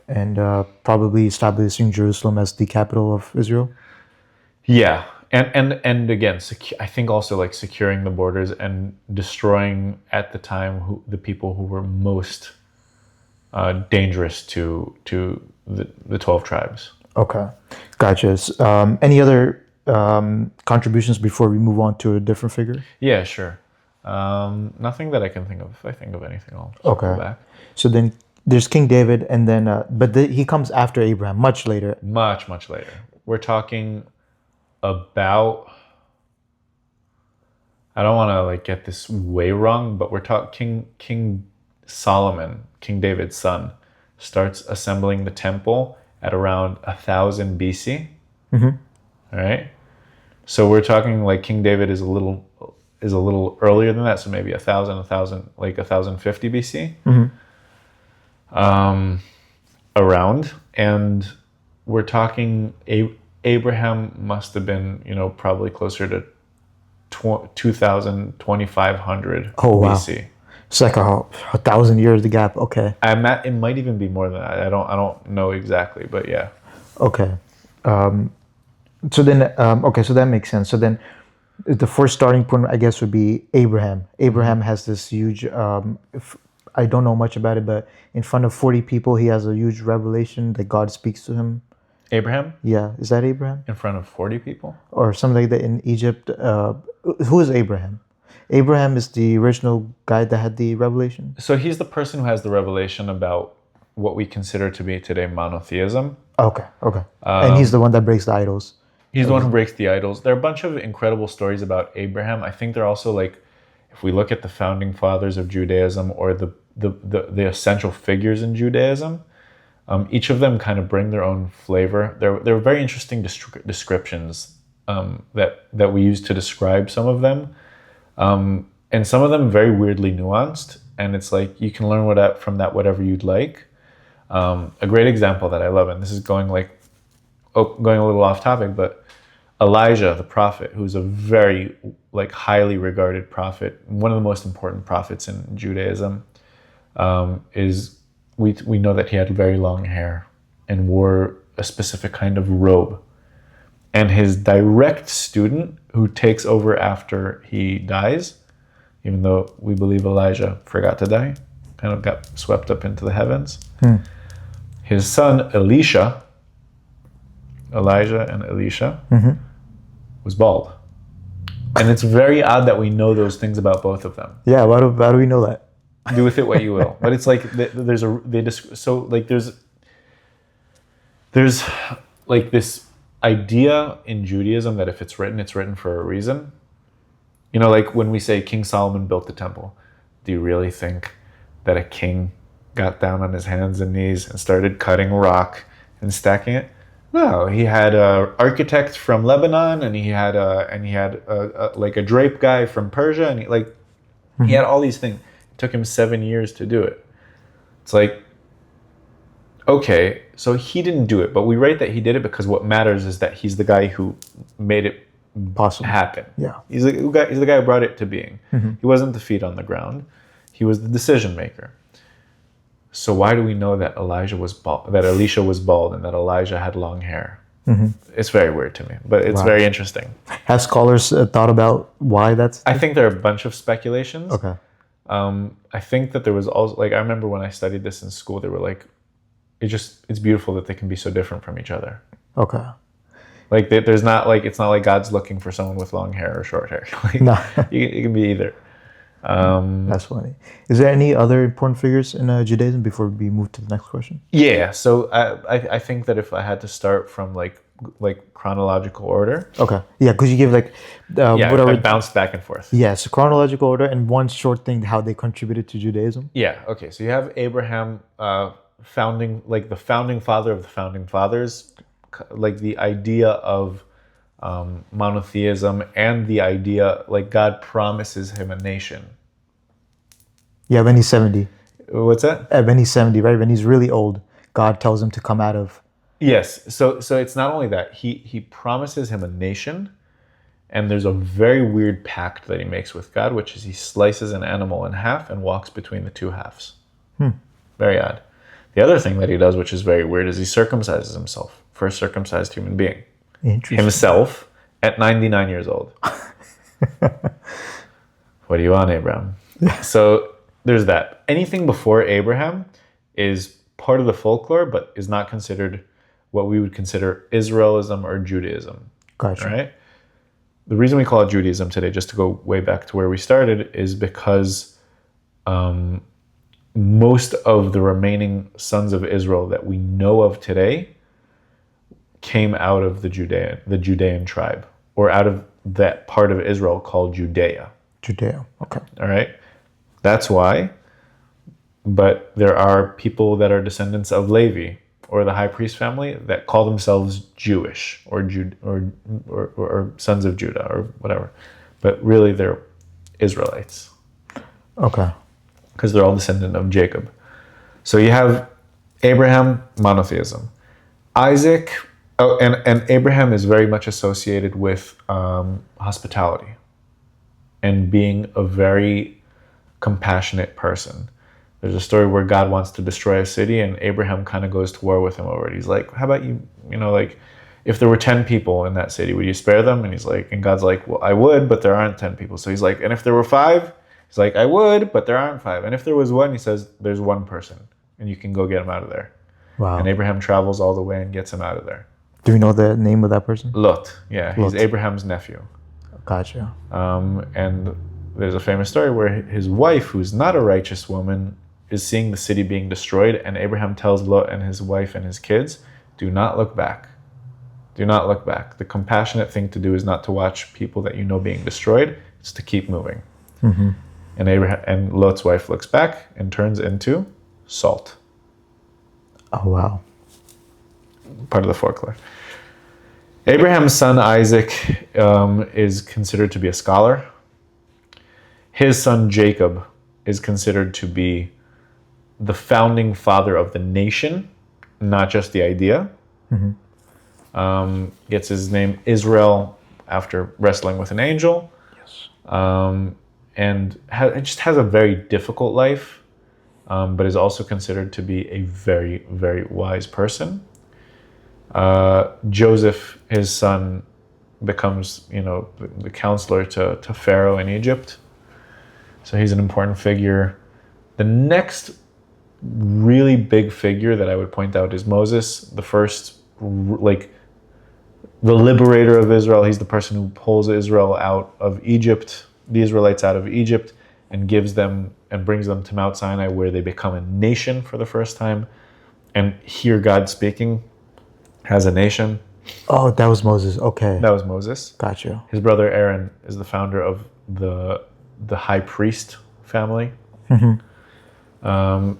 And probably establishing Jerusalem as the capital of Israel. Yeah. And again, I think also like securing the borders and destroying at the time the people who were most dangerous to the 12 tribes. Okay. Gotcha. Any other contributions before we move on to a different figure? Yeah, sure. Nothing that I can think of. If I think of anything, I'll go back. So then there's King David, and then he comes after Abraham, much later. Much later. we're talking about, I don't want to like get this way wrong, but we're talking King Solomon, King David's son, starts assembling the temple at around 1000 BC. Mm-hmm. All right. So we're talking like King David is a little earlier than that. So maybe 1050 BC. Mm-hmm. Around. And we're talking Abraham must have been, probably closer to 2000, 2500 Oh, wow. BC. It's like 1,000 years the gap. Okay. It might even be more than that. I don't know exactly, but yeah. Okay. So that makes sense. So then the first starting point, I guess, would be Abraham. Abraham has this huge, I don't know much about it, but in front of 40 people, he has a huge revelation that God speaks to him. Abraham? Yeah. Is that Abraham? In front of 40 people? Or something like that in Egypt. Who is Abraham? Abraham is the original guy that had the revelation? So he's the person who has the revelation about what we consider to be today monotheism. Okay. And he's the one that breaks the idols. He's the one who breaks the idols. There are a bunch of incredible stories about Abraham. I think they're also like, if we look at the founding fathers of Judaism or the essential figures in Judaism, each of them kind of bring their own flavor. There are very interesting descriptions that we use to describe some of them. And some of them very weirdly nuanced. And it's like, you can learn from that whatever you'd like. A great example that I love, and this is going a little off topic, but Elijah, the prophet, who's a very highly regarded prophet, one of the most important prophets in Judaism, we know that he had very long hair and wore a specific kind of robe. And his direct student, who takes over after he dies, even though we believe Elijah forgot to die, kind of got swept up into the heavens. His son, Elijah and Elisha, was bald. And it's very odd that we know those things about both of them. Yeah, how do we know that? Do with it what you will. But it's like, there's like this idea in Judaism that if it's written for a reason. Like when we say King Solomon built the temple, do you really think that a king got down on his hands and knees and started cutting rock and stacking it? No, he had an architect from Lebanon, and he had a drape guy from Persia, and he had all these things. It took him 7 years to do it. It's like, okay, so he didn't do it, but we write that he did it because what matters is that he's the guy who made it happen. Yeah, he's the guy who brought it to being. He wasn't the feet on the ground; he was the decision maker. So why do we know that Elisha was bald, and that Elijah had long hair? It's very weird to me, but it's very interesting. Have scholars thought about why that's? I think there are a bunch of speculations. Okay. I think that there was also, I remember when I studied this in school, they were like, it's beautiful that they can be so different from each other. Okay. There's not it's not like God's looking for someone with long hair or short hair. No. it can be either. That's funny. Is there any other important figures in Judaism before we move to the next question? Yeah. So I think that if I had to start from chronological order. Okay. Yeah, because you give I bounced back and forth. Yeah, so chronological order and one short thing, how they contributed to Judaism. Yeah. Okay. So you have Abraham, the founding father of the founding fathers, the idea of monotheism and the idea God promises him a nation. Yeah, when he's 70. What's that? When he's 70, right? When he's really old, God tells him to come out of. Yes. So it's not only that. He promises him a nation, and there's a very weird pact that he makes with God, which is he slices an animal in half and walks between the two halves. Very odd. The other thing that he does, which is very weird, is he circumcises himself. First circumcised human being. Himself at 99 years old. What do you want, Abraham? So there's that. Anything before Abraham is part of the folklore, but is not considered what we would consider Israelism or Judaism. Gotcha. Right? The reason we call it Judaism today, just to go way back to where we started, is because most of the remaining sons of Israel that we know of today came out of the Judean tribe, or out of that part of Israel called Judea. Judea. Okay. All right, that's why. But there are people that are descendants of Levi, or the high priest family, that call themselves Jewish, or or sons of Judah, or whatever. But really, they're Israelites, Okay. because they're all descendant of Jacob. So you have Abraham, monotheism. Isaac, oh, and Abraham is very much associated with hospitality and being a very compassionate person. There's a story where God wants to destroy a city, and Abraham kind of goes to war with him over it. He's like, how about you, like, if there were 10 people in that city, would you spare them? And he's like, and God's like, well, I would, but there aren't 10 people. So he's like, and if there were 5? He's like, I would, but there aren't 5. And if there was 1, he says, there's 1 person, and you can go get him out of there. Wow. And Abraham travels all the way and gets him out of there. Do we know the name of that person? Lot, yeah, he's Lot. Abraham's nephew. Gotcha. And there's a famous story where his wife, who's not a righteous woman, is seeing the city being destroyed, and Abraham tells Lot and his wife and his kids, do not look back. Do not look back. The compassionate thing to do is not to watch people that you know being destroyed, it's to keep moving. Mm-hmm. And Lot's wife looks back and turns into salt. Oh, wow. Part of the folklore. Abraham's son Isaac is considered to be a scholar. His son Jacob is considered to be the founding father of the nation, not just the idea. Mm-hmm. Gets his name Israel after wrestling with an angel. Yes. And it just has a very difficult life, but is also considered to be a very, very wise person. Joseph, his son, becomes, the counselor to Pharaoh in Egypt. So he's an important figure. The next really big figure that I would point out is Moses, the first, the liberator of Israel. He's the person who pulls Israel out of Egypt, the Israelites out of Egypt, and gives them and brings them to Mount Sinai, where they become a nation for the first time and hear God speaking as a nation. Oh, that was Moses. Okay. That was Moses. Gotcha. His brother Aaron is the founder of the high priest family. Mm-hmm.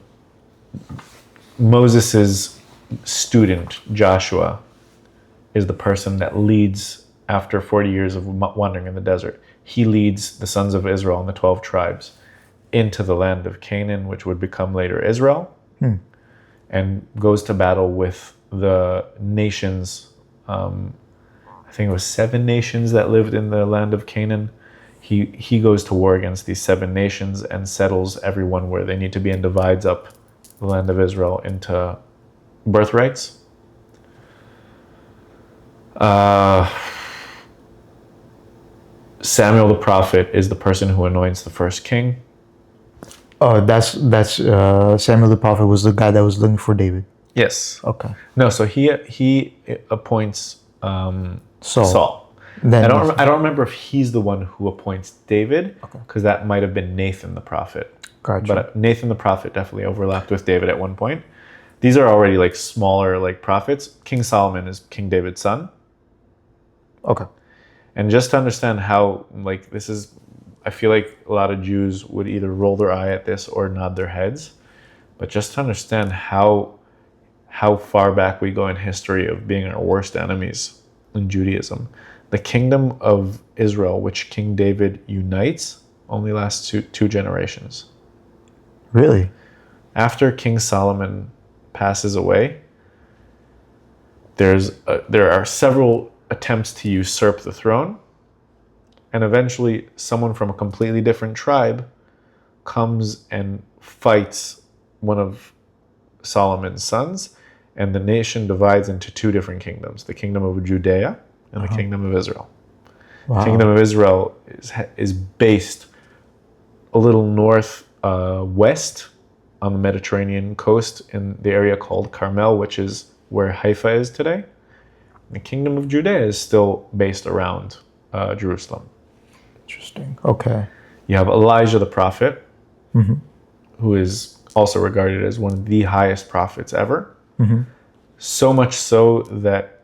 Moses's student, Joshua, is the person that leads, after 40 years of wandering in the desert, he leads the sons of Israel and the 12 tribes into the land of Canaan, which would become later Israel, and goes to battle with the nations. I think it was 7 nations that lived in the land of Canaan. He goes to war against these 7 nations and settles everyone where they need to be, and divides up the land of Israel into birthrights. Samuel the prophet is the person who anoints the first king. Oh, that's Samuel the prophet was the guy that was looking for David. Yes. Okay. No, so he appoints Saul. Then I don't remember if he's the one who appoints David, because that might have been Nathan the prophet. Gotcha. But Nathan the prophet definitely overlapped with David at one point. These are already smaller prophets. King Solomon is King David's son. Okay. And just to understand how this is, I feel like a lot of Jews would either roll their eye at this or nod their heads. But just to understand how far back we go in history of being our worst enemies in Judaism. The kingdom of Israel, which King David unites, only lasts two generations. Really? After King Solomon passes away, there are several attempts to usurp the throne, and eventually someone from a completely different tribe comes and fights one of Solomon's sons, and the nation divides into 2 different kingdoms: the kingdom of Judea and the kingdom of Israel. Wow. The kingdom of Israel is based a little west on the Mediterranean coast in the area called Carmel, which is where Haifa is today. The kingdom of Judea is still based around Jerusalem. Interesting. Okay. You have Elijah the prophet, who is also regarded as one of the highest prophets ever. So much so that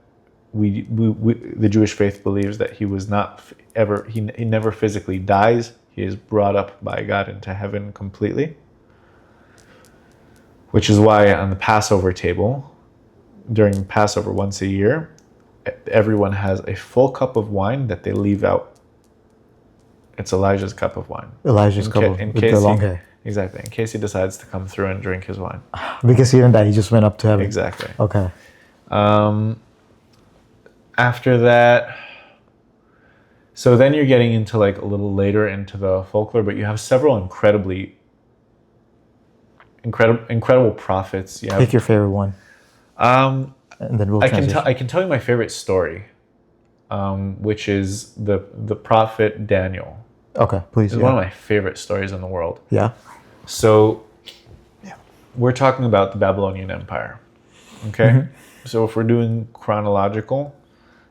the Jewish faith believes that he was not ever, he never physically dies. He is brought up by God into heaven completely. Which is why on the Passover table, during Passover once a year, everyone has a full cup of wine that they leave out. It's Elijah's cup of wine. Elijah's cup with the long hair. Exactly. In case he decides to come through and drink his wine. Because he didn't die, he just went up to heaven. Exactly. Okay. After that, so then you're getting into like a little later into the folklore, but you have several incredible prophets. You have, Pick your favorite one. And then we'll transition. I can tell you my favorite story, which is the prophet Daniel. Okay, please. It's one of my favorite stories in the world. Yeah. So we're talking about the Babylonian Empire. Okay? Mm-hmm. So if we're doing chronological,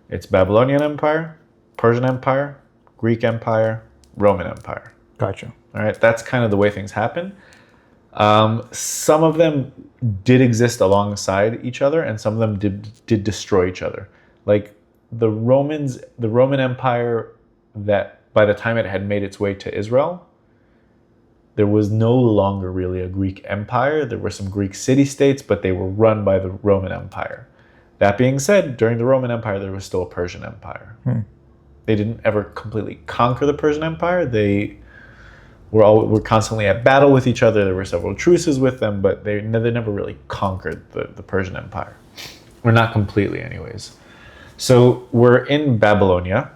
it's Babylonian Empire, Persian Empire, Greek Empire, Roman Empire. Gotcha. All right? That's kind of the way things happen. Some of them did exist alongside each other, and some of them did destroy each other. Like the Roman Empire, that by the time it had made its way to Israel, there was no longer really a Greek empire. There were some Greek city-states, but they were run by the Roman Empire. That being said, during the Roman Empire, there was still a Persian Empire. They didn't ever completely conquer the Persian Empire. They were constantly at battle with each other. There were several truces with them, but they never really conquered the Persian Empire. Or not completely anyways. So we're in Babylonia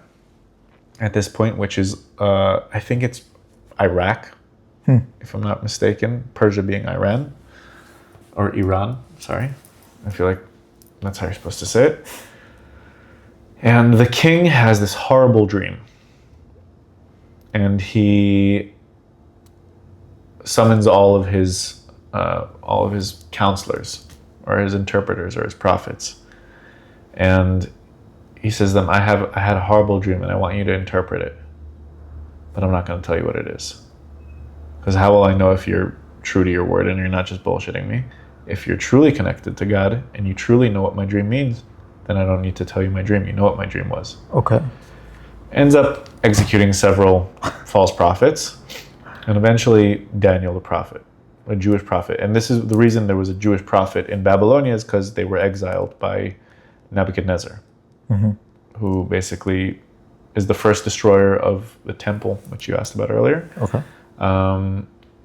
at this point, which is, I think it's Iraq, if I'm not mistaken. Persia being Iran. Or Iran, sorry. I feel like that's how you're supposed to say it. And the king has this horrible dream. And he summons all of his counselors, or his interpreters, or his prophets. And he says to them, I had a horrible dream and I want you to interpret it. But I'm not going to tell you what it is. Because how will I know if you're true to your word and you're not just bullshitting me? If you're truly connected to God and you truly know what my dream means, then I don't need to tell you my dream. You know what my dream was. Okay. Ends up executing several false prophets, and eventually Daniel the prophet, a Jewish prophet. And this is the reason there was a Jewish prophet in Babylonia, is because they were exiled by Nebuchadnezzar, who basically is the first destroyer of the temple, which you asked about earlier. Okay.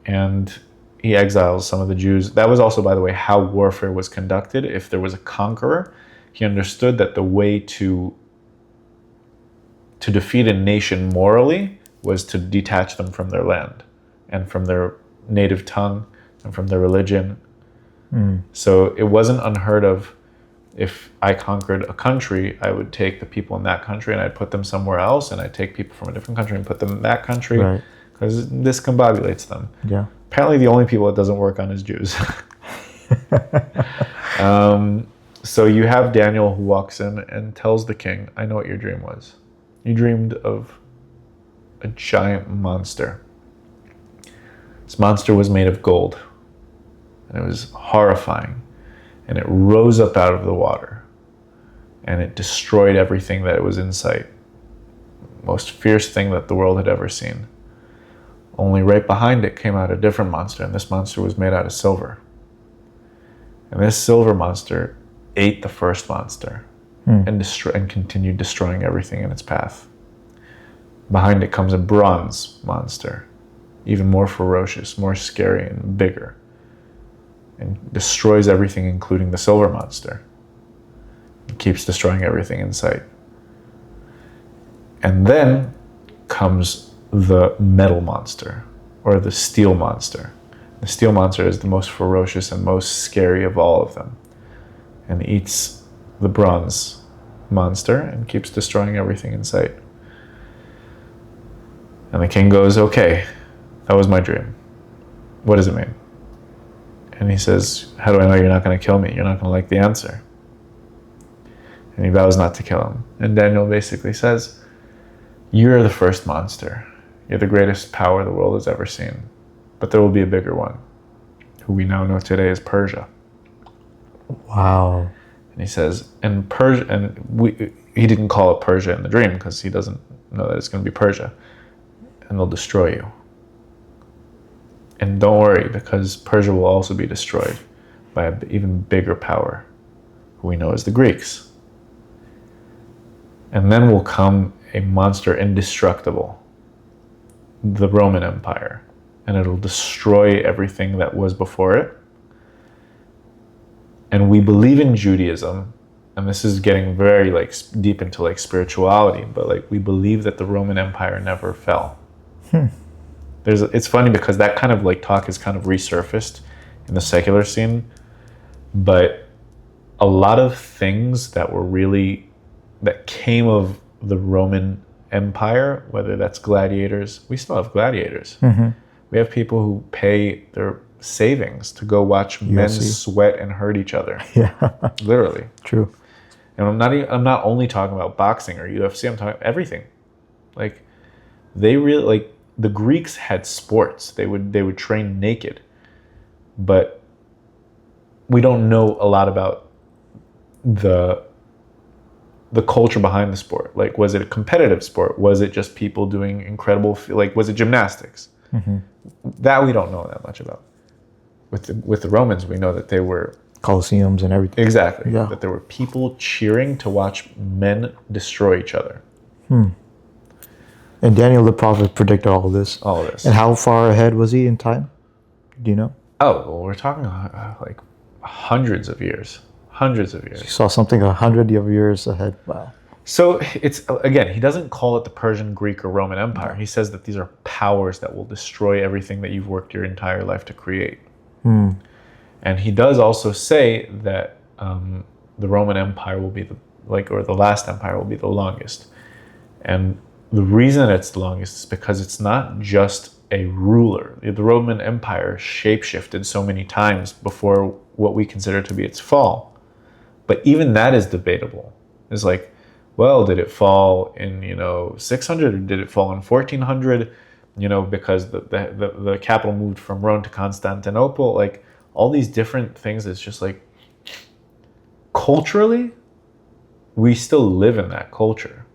And he exiles some of the Jews. That was also, by the way, how warfare was conducted. If there was a conqueror, he understood that the way to defeat a nation morally was to detach them from their land and from their native tongue and from their religion. So it wasn't unheard of. If I conquered a country, I would take the people in that country and I'd put them somewhere else, and I'd take people from a different country and put them in that country, because this combobulates them. Yeah. Apparently the only people it doesn't work on is Jews. So you have Daniel who walks in and tells the king, I know what your dream was. You dreamed of a giant monster. This monster was made of gold, and it was horrifying. And it rose up out of the water, and it destroyed everything that it was in sight. Most fierce thing that the world had ever seen. Only right behind it came out a different monster, and this monster was made out of silver. And this silver monster ate the first monster and continued destroying everything in its path. Behind it comes a bronze monster, even more ferocious, more scary, and bigger, and destroys everything, including the silver monster. It keeps destroying everything in sight. And then comes the metal monster, or the steel monster. The steel monster is the most ferocious and most scary of all of them, and eats the bronze monster and keeps destroying everything in sight. And the king goes, okay, that was my dream. What does it mean? And he says, how do I know you're not going to kill me? You're not going to like the answer. And he vows not to kill him. And Daniel basically says, you're the first monster. You're the greatest power the world has ever seen. But there will be a bigger one, who we now know today as Persia. Wow. And he says, and Persia, and he didn't call it Persia in the dream because he doesn't know that it's going to be Persia. And they'll destroy you. And don't worry, because Persia will also be destroyed by an even bigger power, who we know as the Greeks. And then will come a monster indestructible, the Roman Empire. And it'll destroy everything that was before it. And we believe in Judaism, and this is getting very like deep into like spirituality, but like we believe that the Roman Empire never fell. It's funny because that kind of like talk is kind of resurfaced in the secular scene, but a lot of things that came of the Roman Empire, whether that's gladiators, we still have gladiators. We have people who pay their savings to go watch men sweat and hurt each other. Yeah. Literally. True. And I'm not only talking about boxing or UFC, I'm talking about everything. Like they really like the Greeks had sports. They would train naked. But we don't know a lot about the culture behind the sport. Like, was it a competitive sport? Was it just people doing incredible, like, was it gymnastics? That we don't know that much about. With the Romans, we know that they were Colosseums and everything. Exactly. Yeah. That there were people cheering to watch men destroy each other. And Daniel the prophet predicted all of this. All of this. And how far ahead was he in time? Do you know? Oh, well, we're talking like hundreds of years. Hundreds of years. He saw something 100 years ahead. Wow. So it's, again, he doesn't call it the Persian, Greek, or Roman Empire. He says that these are powers that will destroy everything that you've worked your entire life to create. And he does also say that the Roman Empire will be the last empire will be the longest. And the reason it's the longest is because it's not just a ruler. The Roman Empire shapeshifted so many times before what we consider to be its fall. But even that is debatable. It's like, well, did it fall in 600 or did it fall in 1400? Because the capital moved from Rome to Constantinople. Like all these different things. It's just like culturally, we still live in that culture.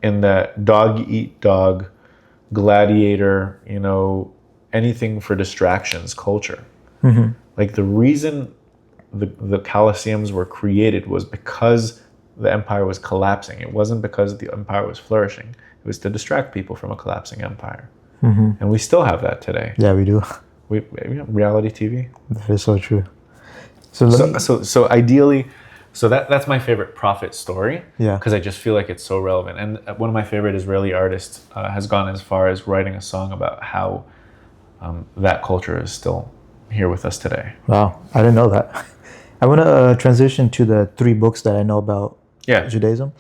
In that dog eat dog, gladiator, anything for distractions culture. Like the reason the Colosseums were created was because the empire was collapsing. It wasn't because the empire was flourishing. It was to distract people from a collapsing empire. And we still have that today. Yeah, we do. Reality TV. That is so true. So ideally, that's my favorite prophet story. Yeah. Because I just feel like it's so relevant. And one of my favorite Israeli artists has gone as far as writing a song about how that culture is still here with us today. Wow, I didn't know that. I want to transition to the 3 books that I know about Judaism.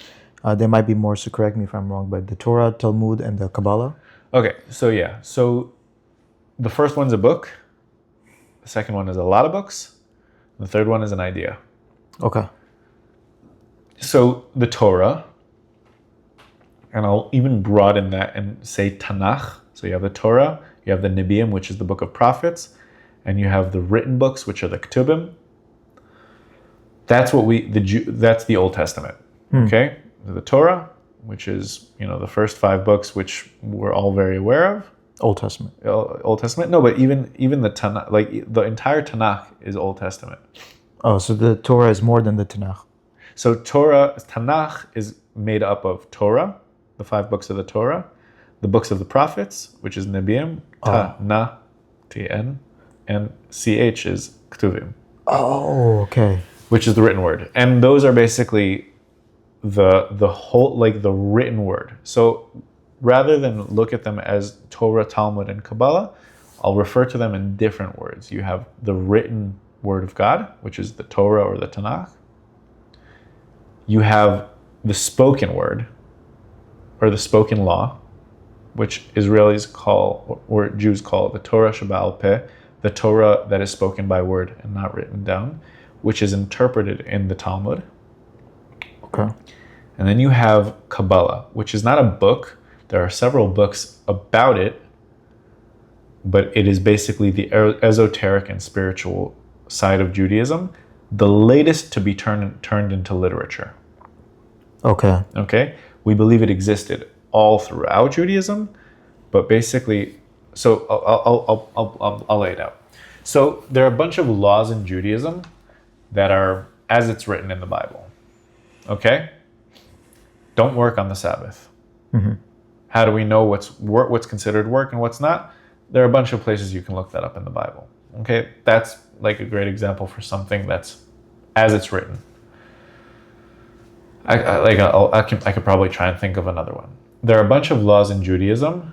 There might be more, so correct me if I'm wrong, but the Torah, Talmud, and the Kabbalah. Okay, so the first one's a book. The second one is a lot of books. The third one is an idea. Okay. So the Torah, and I'll even broaden that and say Tanakh. So you have the Torah, you have the Nebiim, which is the book of prophets, and you have the written books, which are the Ketubim. That's that's the Old Testament. Okay, the Torah, which is the first 5 books, which we're all very aware of. Old Testament. Old Testament. No, but even the Tanakh, like the entire Tanakh is Old Testament. Oh, so the Torah is more than the Tanakh. So Tanakh is made up of Torah, the 5 books of the Torah, the books of the prophets, which is Nebiim, Ta-na, T-N, and C-H is Ketuvim. Oh, okay. Which is the written word. And those are basically the whole, like the written word. So rather than look at them as Torah, Talmud, and Kabbalah, I'll refer to them in different words. You have the written word of God, which is the Torah or the Tanakh. You have the spoken word, or the spoken law, which Israelis call, or Jews call, the Torah Sheba'al Peh, the Torah that is spoken by word and not written down, which is interpreted in the Talmud. Okay. And then you have Kabbalah, which is not a book. There are several books about it, but it is basically the esoteric and spiritual side of Judaism the latest to be turned into literature. Okay. Okay? We believe it existed all throughout Judaism, but basically, so I'll lay it out. So there are a bunch of laws in Judaism that are as it's written in the Bible. Okay? Don't work on the Sabbath. How do we know what's considered work and what's not? There are a bunch of places you can look that up in the Bible. Okay? That's like a great example for something that's as it's written. I could probably try and think of another one. There are a bunch of laws in Judaism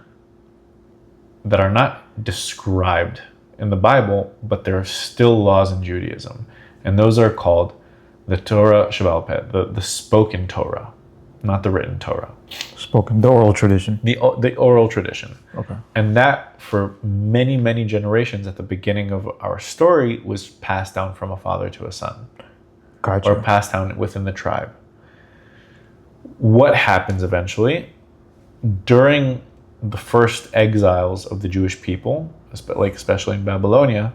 that are not described in the Bible, but there are still laws in Judaism. And those are called the Torah Shebaal Peh, the spoken Torah, not the written Torah. Spoken, the oral tradition. The oral tradition. Okay. And that, for many, many generations at the beginning of our story, was passed down from a father to a son. Gotcha. Or passed down within the tribe. What happens eventually, during the first exiles of the Jewish people, like especially in Babylonia,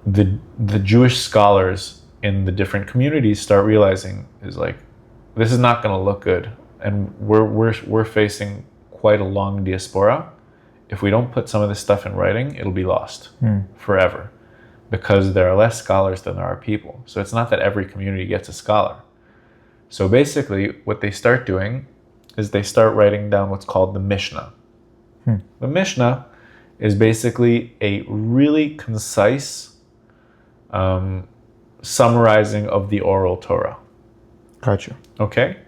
the Jewish scholars in the different communities start realizing is like, this is not going to look good, and we're facing quite a long diaspora. If we don't put some of this stuff in writing, it'll be lost forever, because there are less scholars than there are people. So it's not that every community gets a scholar. So basically, what they start doing is they start writing down what's called the Mishnah. The Mishnah is basically a really concise summarizing of the oral Torah. Gotcha. Okay?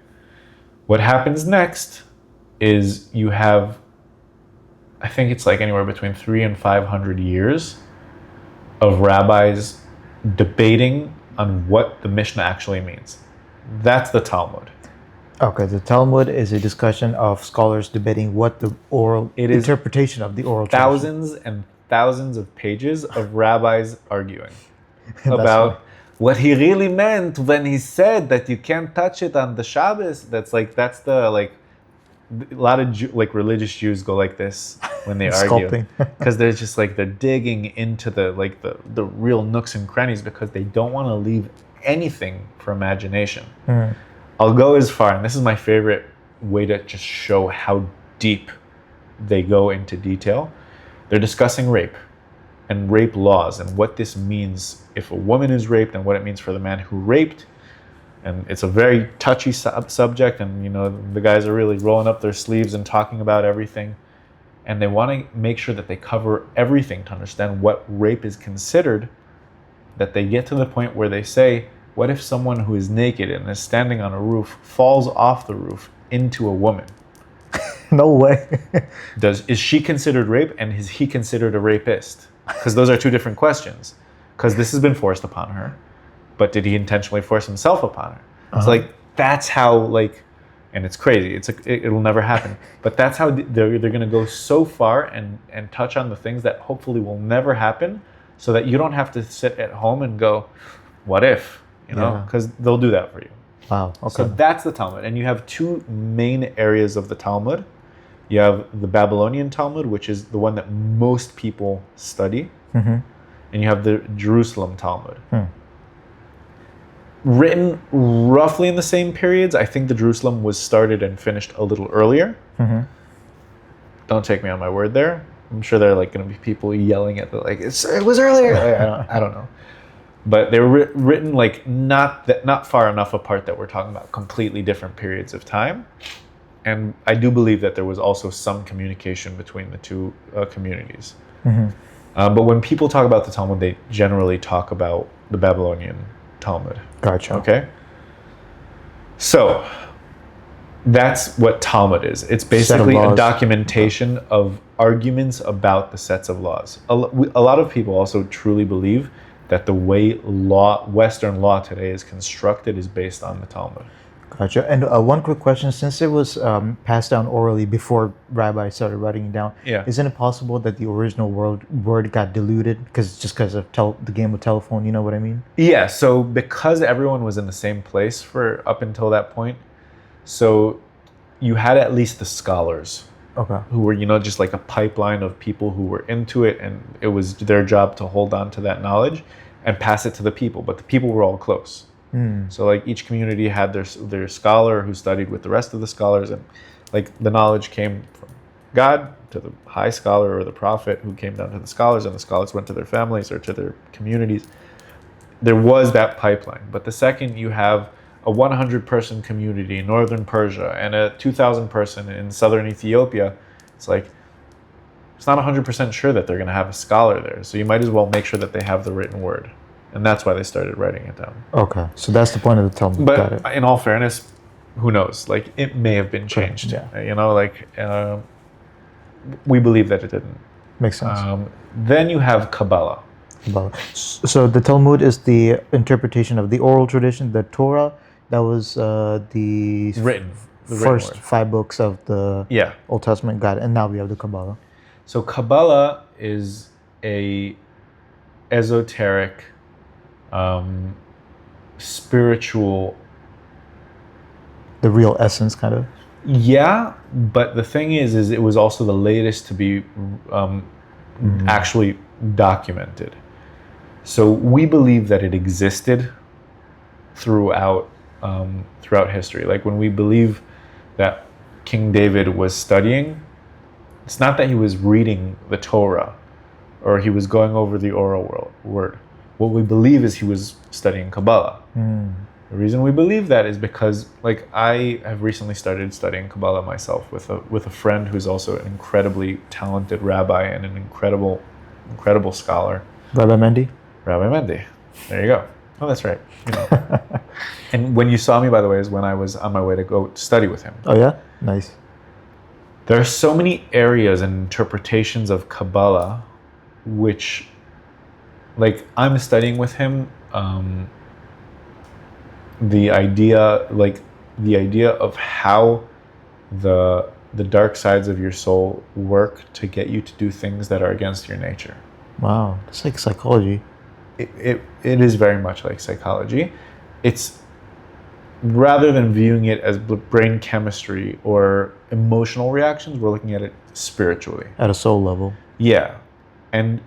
What happens next is you have, I think it's like anywhere between 300 and 500 years of rabbis debating on what the Mishnah actually means. That's the Talmud. Okay, the Talmud is a discussion of scholars debating what the oral interpretation of the oral thousands and thousands of pages of rabbis arguing about what he really meant when he said that you can't touch it on the Shabbos. That's a lot of religious Jews go like this when they argue, because they're just like, they're digging into the real nooks and crannies, because they don't want to leave anything for imagination. I'll go as far, and this is my favorite way to just show how deep they go into detail. They're discussing rape and rape laws and what this means if a woman is raped and what it means for the man who raped. And it's a very touchy subject, and the guys are really rolling up their sleeves and talking about everything. And they want to make sure that they cover everything to understand what rape is considered, that they get to the point where they say, what if someone who is naked and is standing on a roof falls off the roof into a woman? No way. Is she considered rape, and is he considered a rapist? Because those are two different questions. Because this has been forced upon her, but did he intentionally force himself upon her? It's like, that's how, and it's crazy. It'll never happen. But that's how they're going to go so far and touch on the things that hopefully will never happen, so that you don't have to sit at home and go, what if? Because they'll do that for you. Wow. Okay. So that's the Talmud. And you have two main areas of the Talmud. You have the Babylonian Talmud, which is the one that most people study. And you have the Jerusalem Talmud. Written roughly in the same periods. I think the Jerusalem was started and finished a little earlier. Don't take me on my word there. I'm sure there are going to be people yelling at it was earlier. I don't know. But they were written not far enough apart that we're talking about completely different periods of time. And I do believe that there was also some communication between the two communities. But when people talk about the Talmud, they generally talk about the Babylonian Talmud. Gotcha. Okay? So, that's what Talmud is. It's basically a documentation of arguments about the sets of laws. A lot of people also truly believe that the way Western law today is constructed is based on the Talmud. Gotcha. And one quick question: since it was passed down orally before rabbis started writing it down, isn't it possible that the original word got diluted because of the game of telephone? You know what I mean? Yeah. So because everyone was in the same place for up until that point, so you had at least the scholars. Okay. Who were, just like a pipeline of people who were into it, and it was their job to hold on to that knowledge. and pass it to the people. But the people were all close. So like each community had their scholar who studied with the rest of the scholars, and like the knowledge came from God to the high scholar or the prophet who came down to the scholars, and the scholars went to their families or to their communities. There was that pipeline. But the second you have a 100-person community in northern Persia and a 2,000-person in southern Ethiopia, it's like it's not 100% sure that they're going to have a scholar there. So you might as well make sure that they have the written word. And that's why they started writing it down. Okay, so that's the point of the Talmud. But Got it. in all fairness, who knows? Like, it may have been changed. Yeah. You know, like, we believe that it didn't. Makes sense. Then you have Kabbalah. So the Talmud is the interpretation of the oral tradition, the Torah. That was the Written. The first written word. 5 books of the Yeah. Old Testament. Got it. And now we have the Kabbalah. So Kabbalah is a esoteric, spiritual. The real essence, kind of. Yeah, but the thing is it was also the latest to be actually documented. So we believe that it existed throughout history. Like when we believe that King David was studying, it's not that he was reading the Torah or he was going over the oral word. What we believe is he was studying Kabbalah. The reason we believe that is because, like, I have recently started studying Kabbalah myself with a friend who's also an incredibly talented rabbi and an incredible scholar. Rabbi Mendy? Rabbi Mendy. There you go. Oh, that's right. You know. And when you saw me, by the way, is when I was on my way to go study with him. Oh, yeah? Nice. There are so many areas and interpretations of Kabbalah which, like, I'm studying with him the idea of how the dark sides of your soul work to get you to do things that are against your nature. Wow, it's like psychology. It is very much like psychology. It's, rather than viewing it as brain chemistry or emotional reactions, we're looking at it spiritually. At a soul level. Yeah. And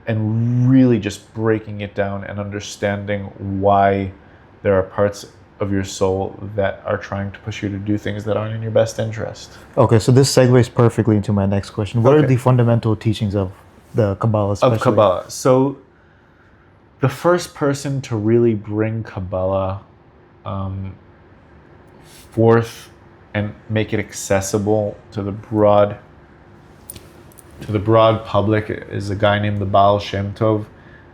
really just breaking it down and understanding why there are parts of your soul that are trying to push you to do things that aren't in your best interest. Okay, so this segues perfectly into my next question. What are the fundamental teachings of the Kabbalah especially? Of Kabbalah. So the first person to really bring Kabbalah forth and make it accessible to the broad public is a guy named the Baal Shem Tov.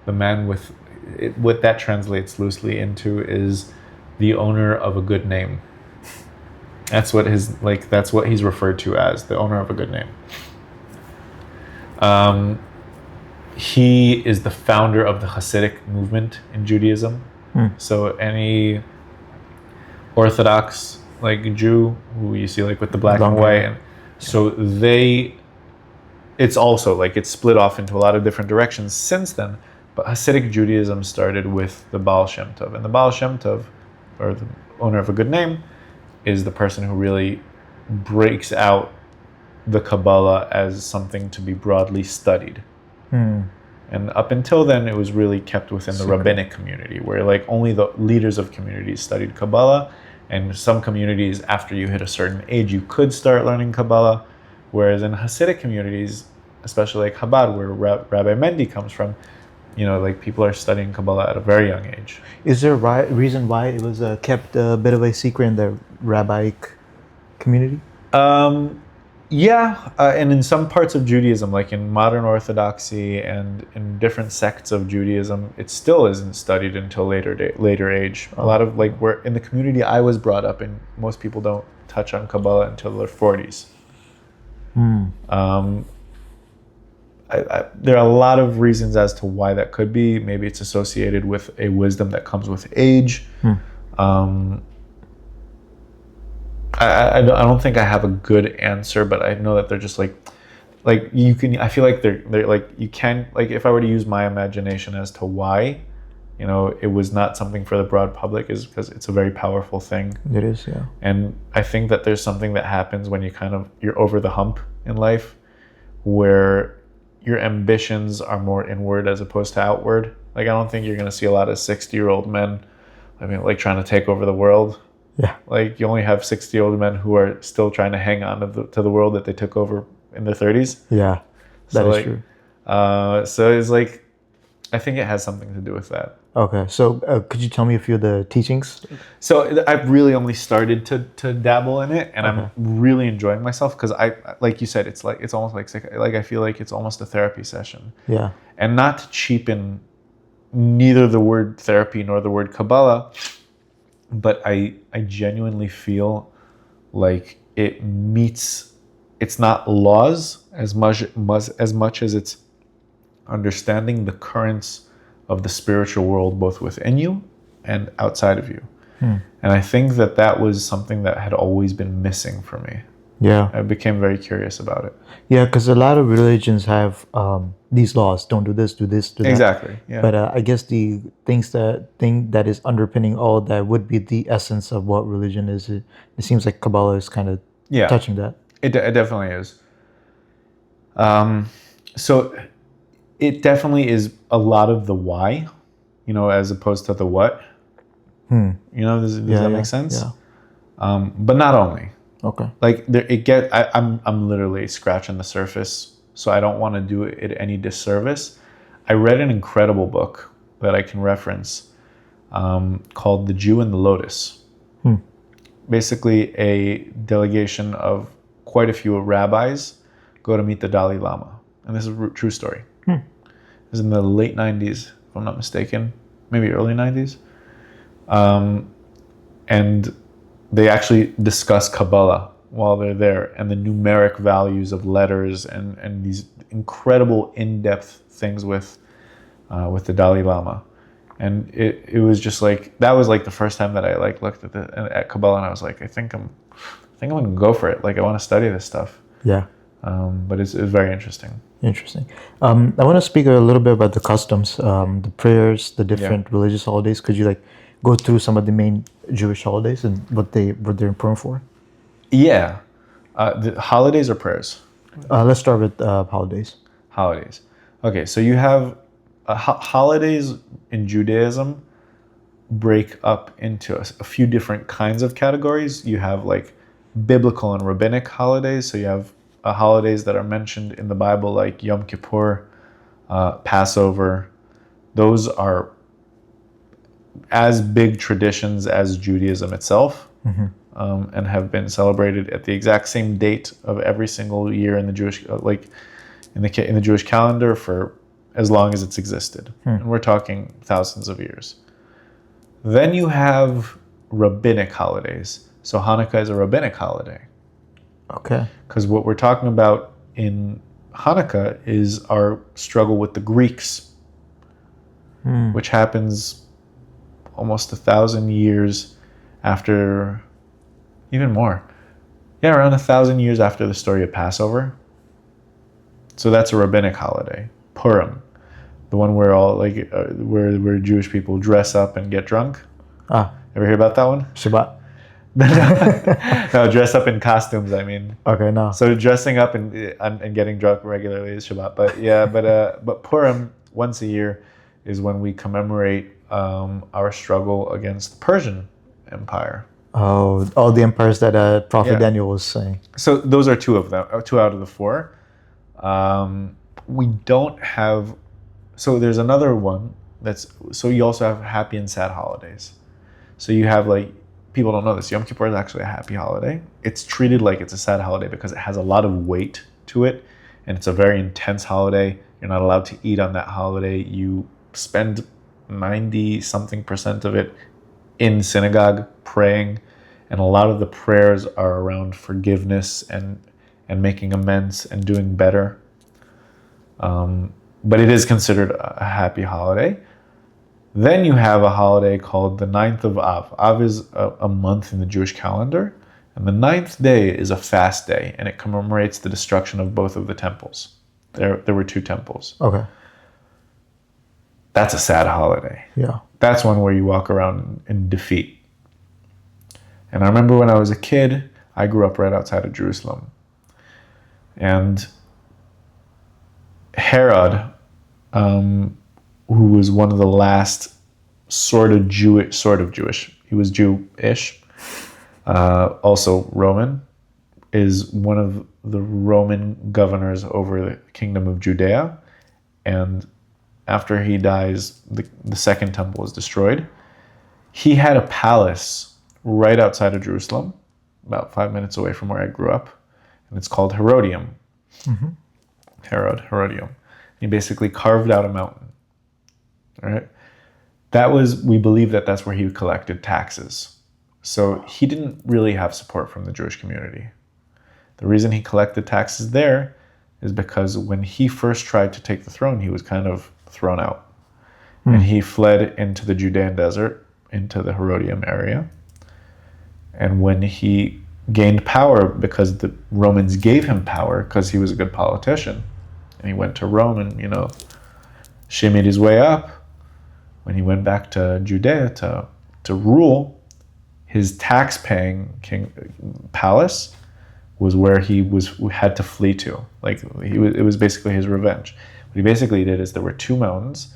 The man with it, what that translates loosely into is the owner of a good name. That's what he's referred to as, the owner of a good name. He is the founder of the Hasidic movement in Judaism. So any Orthodox Jew who you see with the black and white, and so it's also it's split off into a lot of different directions since then. But Hasidic Judaism started with the Baal Shem Tov, and the Baal Shem Tov, or the owner of a good name, is the person who really breaks out the Kabbalah as something to be broadly studied. And up until then, it was really kept within the rabbinic community, where only the leaders of communities studied Kabbalah, and some communities, after you hit a certain age, you could start learning Kabbalah. Whereas in Hasidic communities, especially like Chabad, where Rabbi Mendy comes from, people are studying Kabbalah at a very young age. Is there a reason why it was kept a bit of a secret in the rabbinic community? Yeah, and in some parts of Judaism, like in modern Orthodoxy and in different sects of Judaism, it still isn't studied until later age. A lot of where in the community I was brought up in, most people don't touch on Kabbalah until their 40s. There are a lot of reasons as to why that could be. Maybe it's associated with a wisdom that comes with age. I don't think I have a good answer, but I know that they're just you can. I feel like they're you can if I were to use my imagination as to why, it was not something for the broad public, is because it's a very powerful thing. It is, yeah. And I think that there's something that happens when you're over the hump in life, where your ambitions are more inward as opposed to outward. Like, I don't think you're going to see a lot of 60-year-old men, I mean, like, trying to take over the world. Yeah. Like, you only have 60-year-old men who are still trying to hang on to the world that they took over in their 30s. Yeah. That is true. So it's like, I think it has something to do with that. Okay. So could you tell me a few of the teachings? So I've really only started to dabble in it, and I'm really enjoying myself because like you said, it's almost like I feel like it's almost a therapy session. Yeah. And not to cheapen neither the word therapy nor the word Kabbalah, but I genuinely feel like it's not laws as much as it's understanding the currents of the spiritual world, both within you and outside of you. And I think that was something that had always been missing for me. Yeah. I became very curious about it. Yeah, because a lot of religions have these laws: don't do this, do this, do that. Exactly. Yeah. But I guess the thing that is underpinning all of that would be the essence of what religion is. It seems like Kabbalah is kind of touching that. It definitely is. So it definitely is a lot of the why, as opposed to the what. Does that make sense? Yeah. But not only. Okay. Like I'm literally scratching the surface, so I don't want to do it any disservice. I read an incredible book that I can reference called "The Jew and the Lotus." Basically, a delegation of quite a few rabbis go to meet the Dalai Lama, and this is a true story. It was in the late 90s, if I'm not mistaken, maybe early 90s, and they actually discuss Kabbalah while they're there, and the numeric values of letters, and these incredible in-depth things with the Dalai Lama. And it was just like, that was like the first time that I like looked at Kabbalah, and I was like, I think I'm gonna go for it. Like, I want to study this stuff. Yeah. But it's very interesting. Interesting. I want to speak a little bit about the customs, the prayers, the different religious holidays. Could you go through some of the main Jewish holidays and what they're important for? Yeah. The holidays or prayers? Let's start with holidays. Holidays. Okay, so you have holidays in Judaism break up into a few different kinds of categories. You have like biblical and rabbinic holidays. So you have holidays that are mentioned in the Bible, like Yom Kippur, Passover. Those are as big traditions as Judaism itself, and have been celebrated at the exact same date of every single year in the Jewish, in the Jewish calendar for as long as it's existed. And we're talking thousands of years. Then you have rabbinic holidays. So Hanukkah is a rabbinic holiday. Okay. Because what we're talking about in Hanukkah is our struggle with the Greeks, which happens almost 1,000 years after, even more. Yeah, around 1,000 years after the story of Passover. So that's a rabbinic holiday. Purim, the one where all where Jewish people dress up and get drunk. Ever hear about that one? Shabbat. No, dress up in costumes, I mean. Okay, no. So dressing up and getting drunk regularly is Shabbat. But yeah, but Purim, once a year, is when we commemorate our struggle against the Persian Empire. Oh, all the empires that Prophet Daniel was saying. So those are two out of the four. We don't have. So there's another one so you also have happy and sad holidays. So you have people don't know this. Yom Kippur is actually a happy holiday. It's treated like it's a sad holiday because it has a lot of weight to it, and it's a very intense holiday. You're not allowed to eat on that holiday. You spend 90-something% of it in synagogue praying, and a lot of the prayers are around forgiveness and making amends and doing better. But it is considered a happy holiday. Then you have a holiday called the 9th of Av. Av is a month in the Jewish calendar. And the 9th day is a fast day, and it commemorates the destruction of both of the temples. There were 2 temples. Okay. That's a sad holiday. Yeah. That's one where you walk around in defeat. And I remember when I was a kid, I grew up right outside of Jerusalem. And Herod who was one of the last sort of Jewish. He was Jewish, also Roman, is one of the Roman governors over the kingdom of Judea. And after he dies, the second temple is destroyed. He had a palace right outside of Jerusalem, about 5 minutes away from where I grew up, and it's called Herodium. Mm-hmm. Herodium. He basically carved out a mountain. All right. We believe that that's where he collected taxes. So he didn't really have support from the Jewish community. The reason he collected taxes there is because when he first tried to take the throne, he was kind of thrown out. And he fled into the Judean desert, into the Herodium area. And when he gained power, because the Romans gave him power because he was a good politician, and he went to Rome and, shimmied his way up. When he went back to Judea to rule, his tax-paying palace was where he had to flee to. It was basically his revenge. What he basically did is there were two mountains,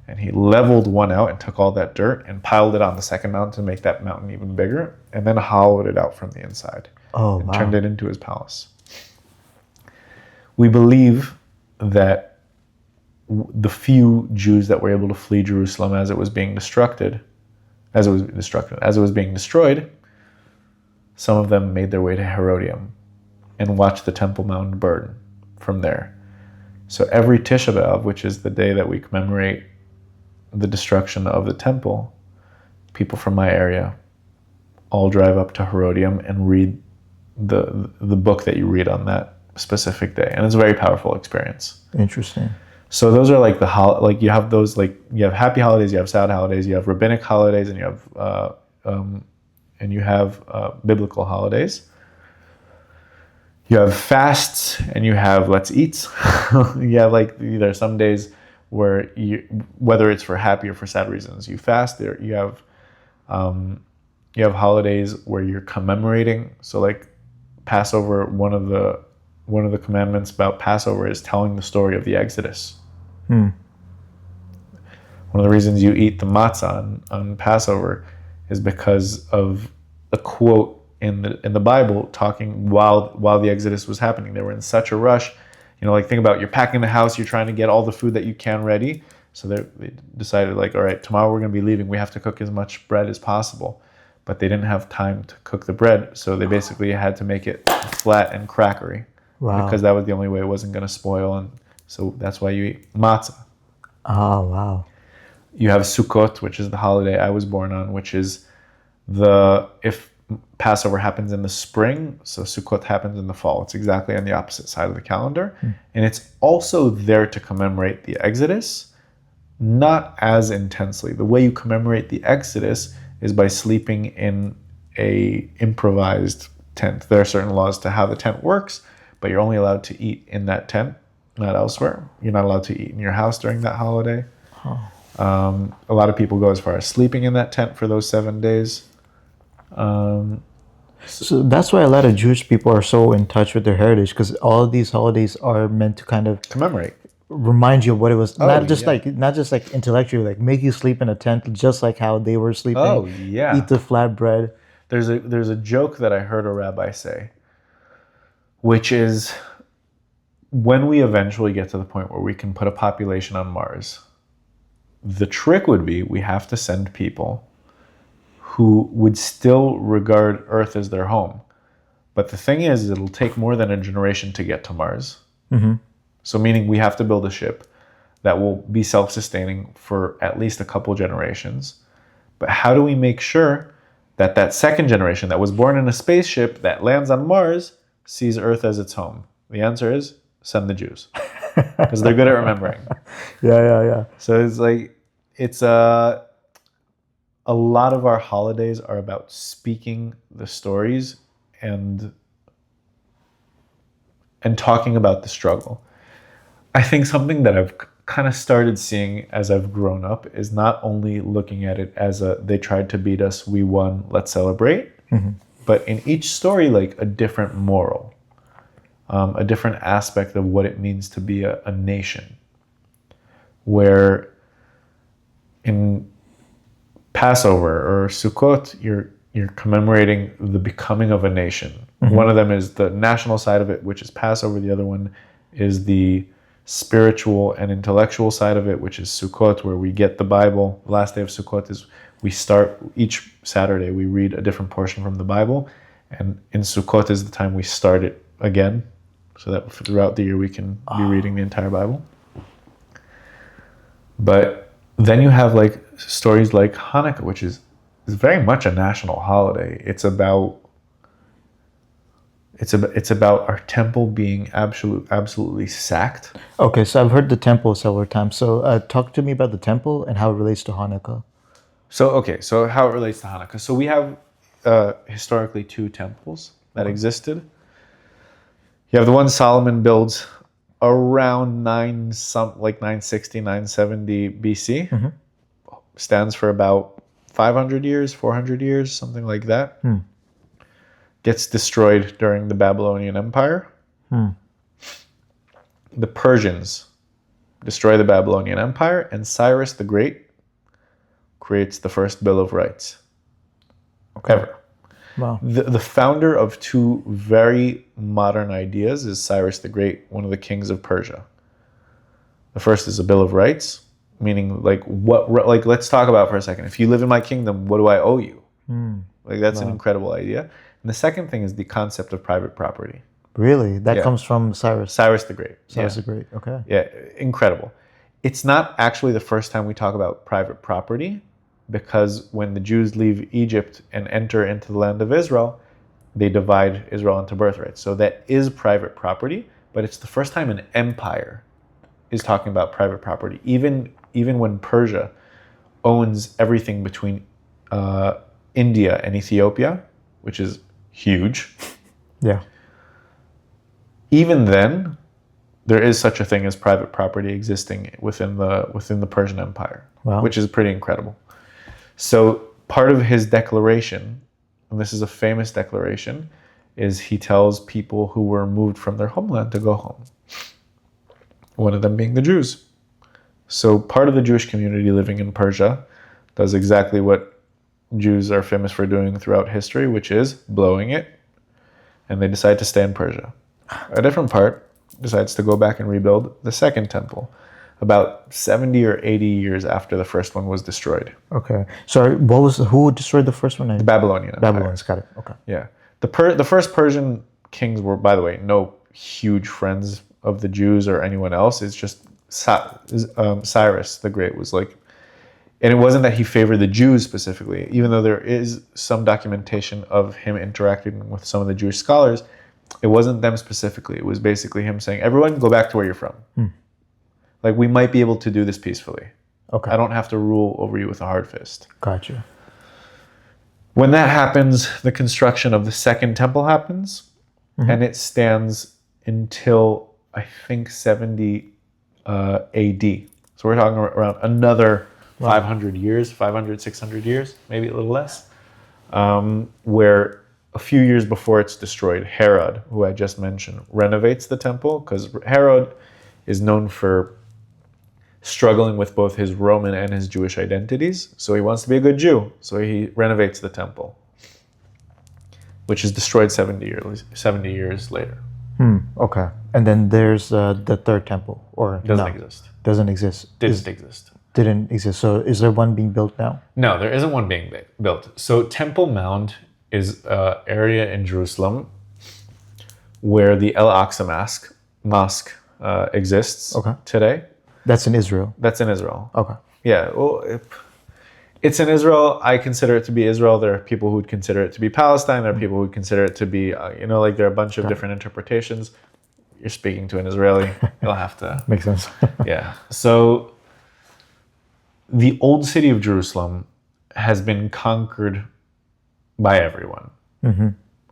and he leveled one out and took all that dirt and piled it on the second mountain to make that mountain even bigger, and then hollowed it out from the inside. And turned it into his palace. We believe that the few Jews that were able to flee Jerusalem as it was being destroyed, some of them made their way to Herodium and watched the Temple Mount burn from there. So every Tisha B'Av, which is the day that we commemorate the destruction of the temple, people from my area all drive up to Herodium and read the book that you read on that specific day, and it's a very powerful experience. Interesting. So those are you have those, you have happy holidays, you have sad holidays, you have rabbinic holidays, and you have biblical holidays. You have fasts, and you have let's eats. You have there's some days where whether it's for happy or for sad reasons, you fast. You have holidays where you're commemorating. So Passover, one of the commandments about Passover is telling the story of the Exodus. One of the reasons you eat the matzah on Passover is because of a quote in the Bible talking while the Exodus was happening. They were in such a rush. Think about, you're packing the house, you're trying to get all the food that you can ready. So they decided all right, tomorrow we're going to be leaving. We have to cook as much bread as possible. But they didn't have time to cook the bread. So they basically had to make it flat and crackery. Wow. Because that was the only way it wasn't going to spoil. And so that's why you eat matzah. Oh, wow. You have Sukkot, which is the holiday I was born on, which is if Passover happens in the spring, so Sukkot happens in the fall. It's exactly on the opposite side of the calendar. And it's also there to commemorate the Exodus, not as intensely. The way you commemorate the Exodus is by sleeping in a improvised tent. There are certain laws to how the tent works, but you're only allowed to eat in that tent, not elsewhere. You're not allowed to eat in your house during that holiday. A lot of people go as far as sleeping in that tent for those 7 days. So that's why a lot of Jewish people are so in touch with their heritage, because all of these holidays are meant to kind of commemorate, remind you of what it was. Not just intellectually, make you sleep in a tent, just like how they were sleeping. Oh yeah. Eat the flatbread. There's a joke that I heard a rabbi say, which is, when we eventually get to the point where we can put a population on Mars, the trick would be we have to send people who would still regard Earth as their home. But the thing is, it'll take more than a generation to get to Mars. So meaning we have to build a ship that will be self-sustaining for at least a couple generations. But how do we make sure that that second generation that was born in a spaceship that lands on Mars sees Earth as its home? The answer is send the Jews, because they're good at remembering. Yeah. So it's a lot of our holidays are about speaking the stories and talking about the struggle. I think something that I've kind of started seeing as I've grown up is not only looking at it as they tried to beat us, we won, let's celebrate, but in each story, a different moral, a different aspect of what it means to be a nation, where in Passover or Sukkot, you're commemorating the becoming of a nation. One of them is the national side of it, which is Passover. The other one is the spiritual and intellectual side of it, which is Sukkot, where we get the Bible. The last day of Sukkot is we start each Saturday, we read a different portion from the Bible. And in Sukkot is the time we start it again, so that throughout the year we can be reading the entire Bible. But then you have like stories like Hanukkah, which is very much a national holiday. It's about our temple being absolutely sacked. Okay, so I've heard the temple several times. So talk to me about the temple and how it relates to Hanukkah. So how it relates to Hanukkah. So we have historically two temples that existed. You have the one Solomon builds around 960, 970 BC. Stands for about 500 years, 400 years, something like that. Gets destroyed during the Babylonian Empire. The Persians destroy the Babylonian Empire, and Cyrus the Great creates the first Bill of Rights ever. Wow. The founder of two very modern ideas is Cyrus the Great, one of the kings of Persia. The first is a Bill of Rights, meaning like let's talk about for a second. If you live in my kingdom, what do I owe you? Like that's an incredible idea. And the second thing is the concept of private property. Really? That comes from Cyrus. Cyrus the Great. Cyrus the Great. Okay. Yeah, incredible. It's not actually the first time we talk about private property, because when the Jews leave Egypt and enter into the land of Israel, they divide Israel into birthrights. So that is private property, but it's the first time an empire is talking about private property. Even when Persia owns everything between India and Ethiopia, which is huge. Yeah. Even then, there is such a thing as private property existing within the Persian Empire, which is pretty incredible. So part of his declaration, and this is a famous declaration, is he tells people who were moved from their homeland to go home. One of them being the Jews. So part of the Jewish community living in Persia does exactly what Jews are famous for doing throughout history, which is blowing it, and they decide to stay in Persia. A different part decides to go back and rebuild the second temple, about 70 or 80 years after the first one was destroyed. Okay. Sorry, who destroyed the first one? The Babylonian Empire. Babylonians, got it. Okay. Yeah. The first Persian kings were, by the way, no huge friends of the Jews or anyone else. It's just Cyrus the Great was like, and it wasn't that he favored the Jews specifically, even though there is some documentation of him interacting with some of the Jewish scholars. It wasn't them specifically. It was basically him saying, everyone go back to where you're from. Like, we might be able to do this peacefully. Okay. I don't have to rule over you with a hard fist. Gotcha. When that happens, the construction of the second temple happens, and it stands until, I think, 70 AD. So we're talking around another 500 years, 500, 600 years, maybe a little less, where a few years before it's destroyed, Herod, who I just mentioned, renovates the temple, because Herod is known for struggling with both his Roman and his Jewish identities. So he wants to be a good Jew. So he renovates the temple, which is destroyed 70 years later. Okay. And then there's the third temple, or Doesn't exist. Doesn't exist. Didn't exist. So is there one being built now? No, there isn't one being built. So Temple Mount is an area in Jerusalem where the El Aqsa Mosque exists today. That's in Israel. That's in Israel. Okay. Yeah. Well, it's in Israel. I consider it to be Israel. There are people who would consider it to be Palestine. There are people who would consider it to be, like there are a bunch of different interpretations. You're speaking to an Israeli. You'll have to. Makes sense. Yeah. So the old city of Jerusalem has been conquered by everyone.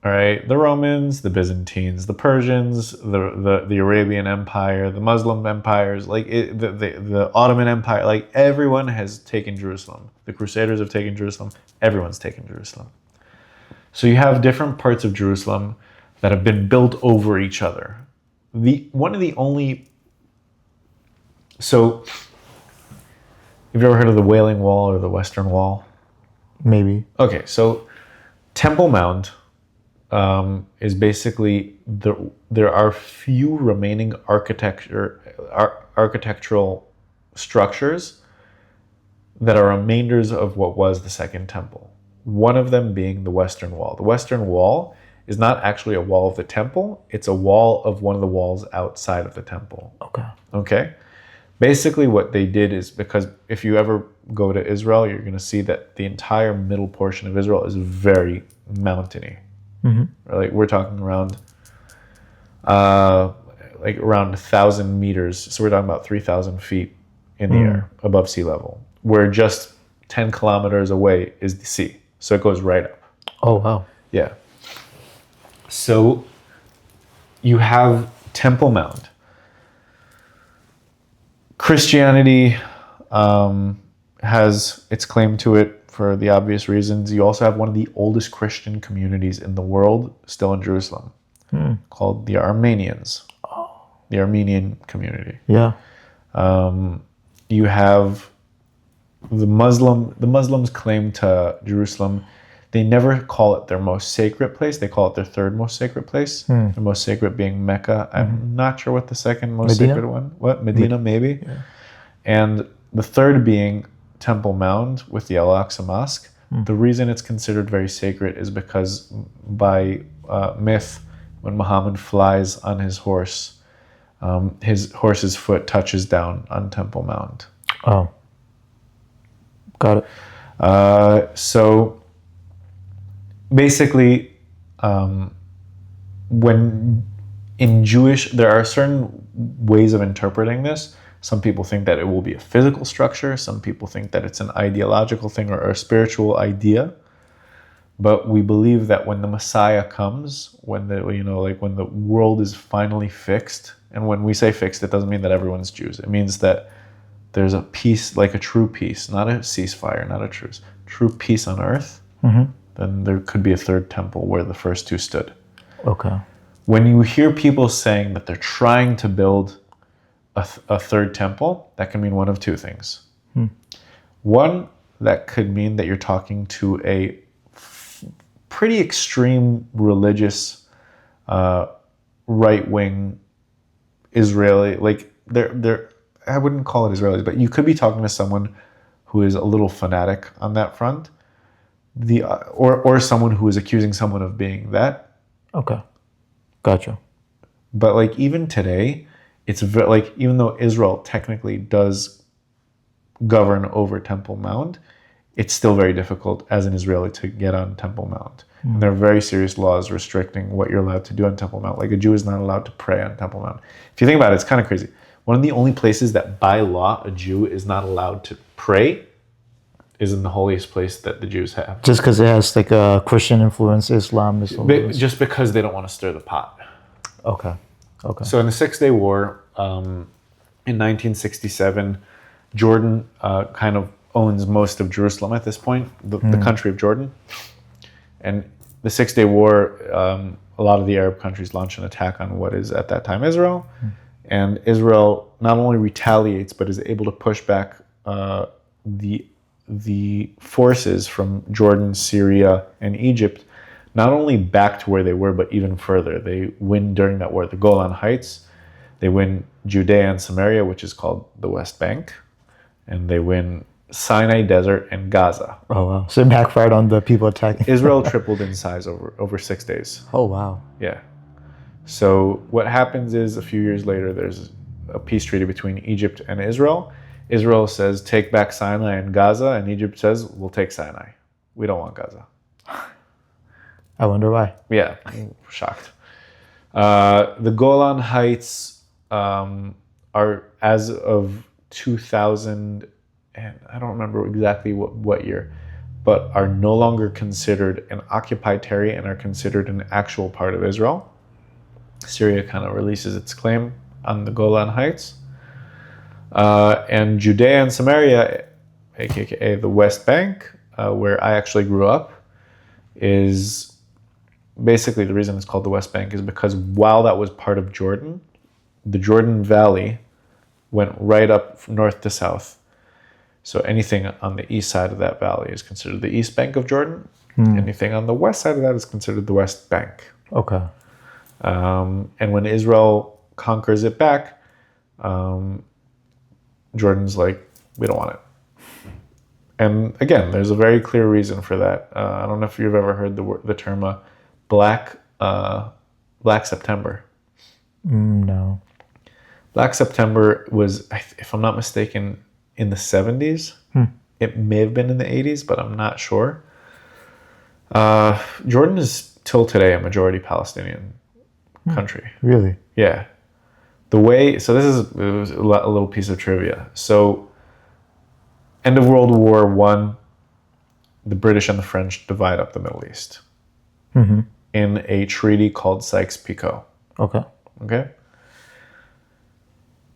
All right, the Romans, the Byzantines, the Persians, the Arabian Empire, the Muslim empires, the Ottoman Empire, like everyone has taken Jerusalem. The Crusaders have taken Jerusalem. Everyone's taken Jerusalem. So you have different parts of Jerusalem that have been built over each other. Have you ever heard of the Wailing Wall or the Western Wall? Maybe. Okay, so Temple Mount is basically there are few remaining architectural structures that are remainders of what was the Second Temple. One of them being the Western Wall. The Western Wall is not actually a wall of the temple, it's a wall of one of the walls outside of the temple. Okay. Okay? Basically what they did is, because if you ever go to Israel, you're going to see that the entire middle portion of Israel is very mountainy. Like we're talking around around 1,000 meters. So we're talking about 3,000 feet in the air above sea level, where just 10 kilometers away is the sea. So it goes right up. Oh, wow. Yeah. So you have Temple Mount. Christianity has its claim to it for the obvious reasons. You also have one of the oldest Christian communities in the world still in Jerusalem, called the Armenians. The Armenian community. Yeah. You have the Muslims claim to Jerusalem. They never call it their most sacred place. They call it their third most sacred place. The most sacred being Mecca. I'm not sure what the second most sacred one. What? Medina, maybe. Yeah. And the third being Temple Mount with the Al-Aqsa Mosque. The reason it's considered very sacred is because by myth, when Muhammad flies on his horse's foot touches down on Temple Mount. Oh. Got it. So basically, when in Jewish, there are certain ways of interpreting this. Some people think that it will be a physical structure. Some people think that it's an ideological thing or a spiritual idea. But we believe that when the Messiah comes, when the world is finally fixed, and when we say fixed, it doesn't mean that everyone's Jews. It means that there's a peace, like a true peace, not a ceasefire, not a truce, true peace on earth. Then there could be a third temple where the first two stood. Okay. When you hear people saying that they're trying to build a third temple, that can mean one of two things. One, that could mean that you're talking to a pretty extreme religious, right-wing Israeli. Like they're I wouldn't call it Israelis, but you could be talking to someone who is a little fanatic on that front. Or someone who is accusing someone of being that. Okay. Gotcha. But like even today, it's like even though Israel technically does govern over Temple Mount, it's still very difficult as an Israeli to get on Temple Mount. And there are very serious laws restricting what you're allowed to do on Temple Mount. Like a Jew is not allowed to pray on Temple Mount. If you think about it, it's kind of crazy. One of the only places that by law a Jew is not allowed to pray is in the holiest place that the Jews have. Just because it has like a Christian influence, Islam is Just because they don't want to stir the pot. Okay. Okay. So in the 6-Day War, in 1967, Jordan kind of owns most of Jerusalem at this point, the country of Jordan. And the 6-Day War, a lot of the Arab countries launch an attack on what is at that time Israel. And Israel not only retaliates, but is able to push back the forces from Jordan, Syria, and Egypt, not only back to where they were, but even further. They win during that war the Golan Heights. They win Judea and Samaria, which is called the West Bank. And they win Sinai Desert and Gaza. Oh, wow. So it backfired on the people attacking. Israel tripled in size over 6 days. Oh, wow. Yeah. So what happens is a few years later, there's a peace treaty between Egypt and Israel. Israel says, take back Sinai and Gaza, and Egypt says, we'll take Sinai. We don't want Gaza. I wonder why. Yeah, shocked. The Golan Heights are, as of 2000, and I don't remember exactly what year, but are no longer considered an occupied territory and are considered an actual part of Israel. Syria kind of releases its claim on the Golan Heights. And Judea and Samaria, aka the West Bank, where I actually grew up, is basically the reason it's called the West Bank is because while that was part of Jordan, the Jordan Valley went right up from north to south. So anything on the east side of that valley is considered the east bank of Jordan. Anything on the west side of that is considered the west bank. Okay. And when Israel conquers it back, Jordan's like, we don't want it. And again, there's a very clear reason for that. I don't know if you've ever heard the term Black September. No. Black September was, if I'm not mistaken, in the 70s. It may have been in the 80s, but I'm not sure. Jordan is till today a majority Palestinian country. Really? Yeah. So it was a little piece of trivia. So end of World War I, the British and the French divide up the Middle East in a treaty called Sykes-Picot. Okay?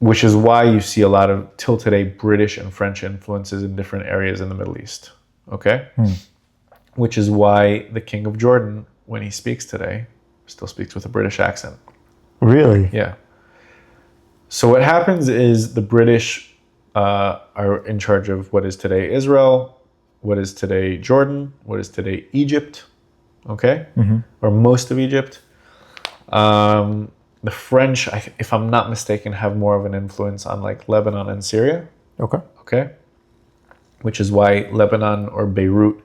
Which is why you see a lot of, till today, British and French influences in different areas in the Middle East. Okay? Which is why the King of Jordan, when he speaks today, still speaks with a British accent. Really? Yeah. So what happens is the British are in charge of what is today Israel, what is today Jordan, what is today Egypt, okay? Or most of Egypt. The French, if I'm not mistaken, have more of an influence on like Lebanon and Syria. Okay? Which is why Lebanon or Beirut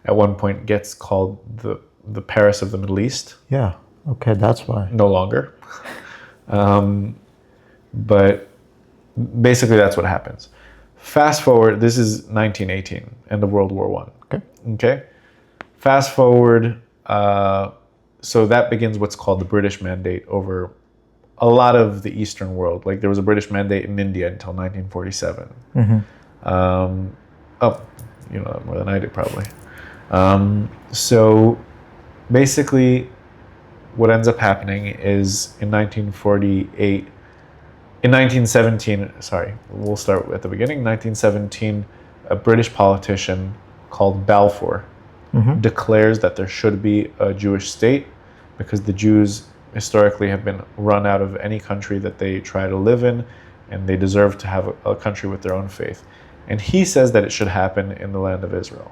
at one point gets called the Paris of the Middle East. Yeah. Okay, that's why. No longer. But basically that's what happens. Fast forward, this is 1918, end of World War I. Okay? Fast forward, so that begins what's called the British Mandate over a lot of the Eastern world. Like there was a British Mandate in India until 1947. You know that more than I do probably. So basically what ends up happening is in 1917, we'll start at the beginning. 1917, a British politician called Balfour declares that there should be a Jewish state because the Jews historically have been run out of any country that they try to live in, and they deserve to have a country with their own faith. And he says that it should happen in the land of Israel.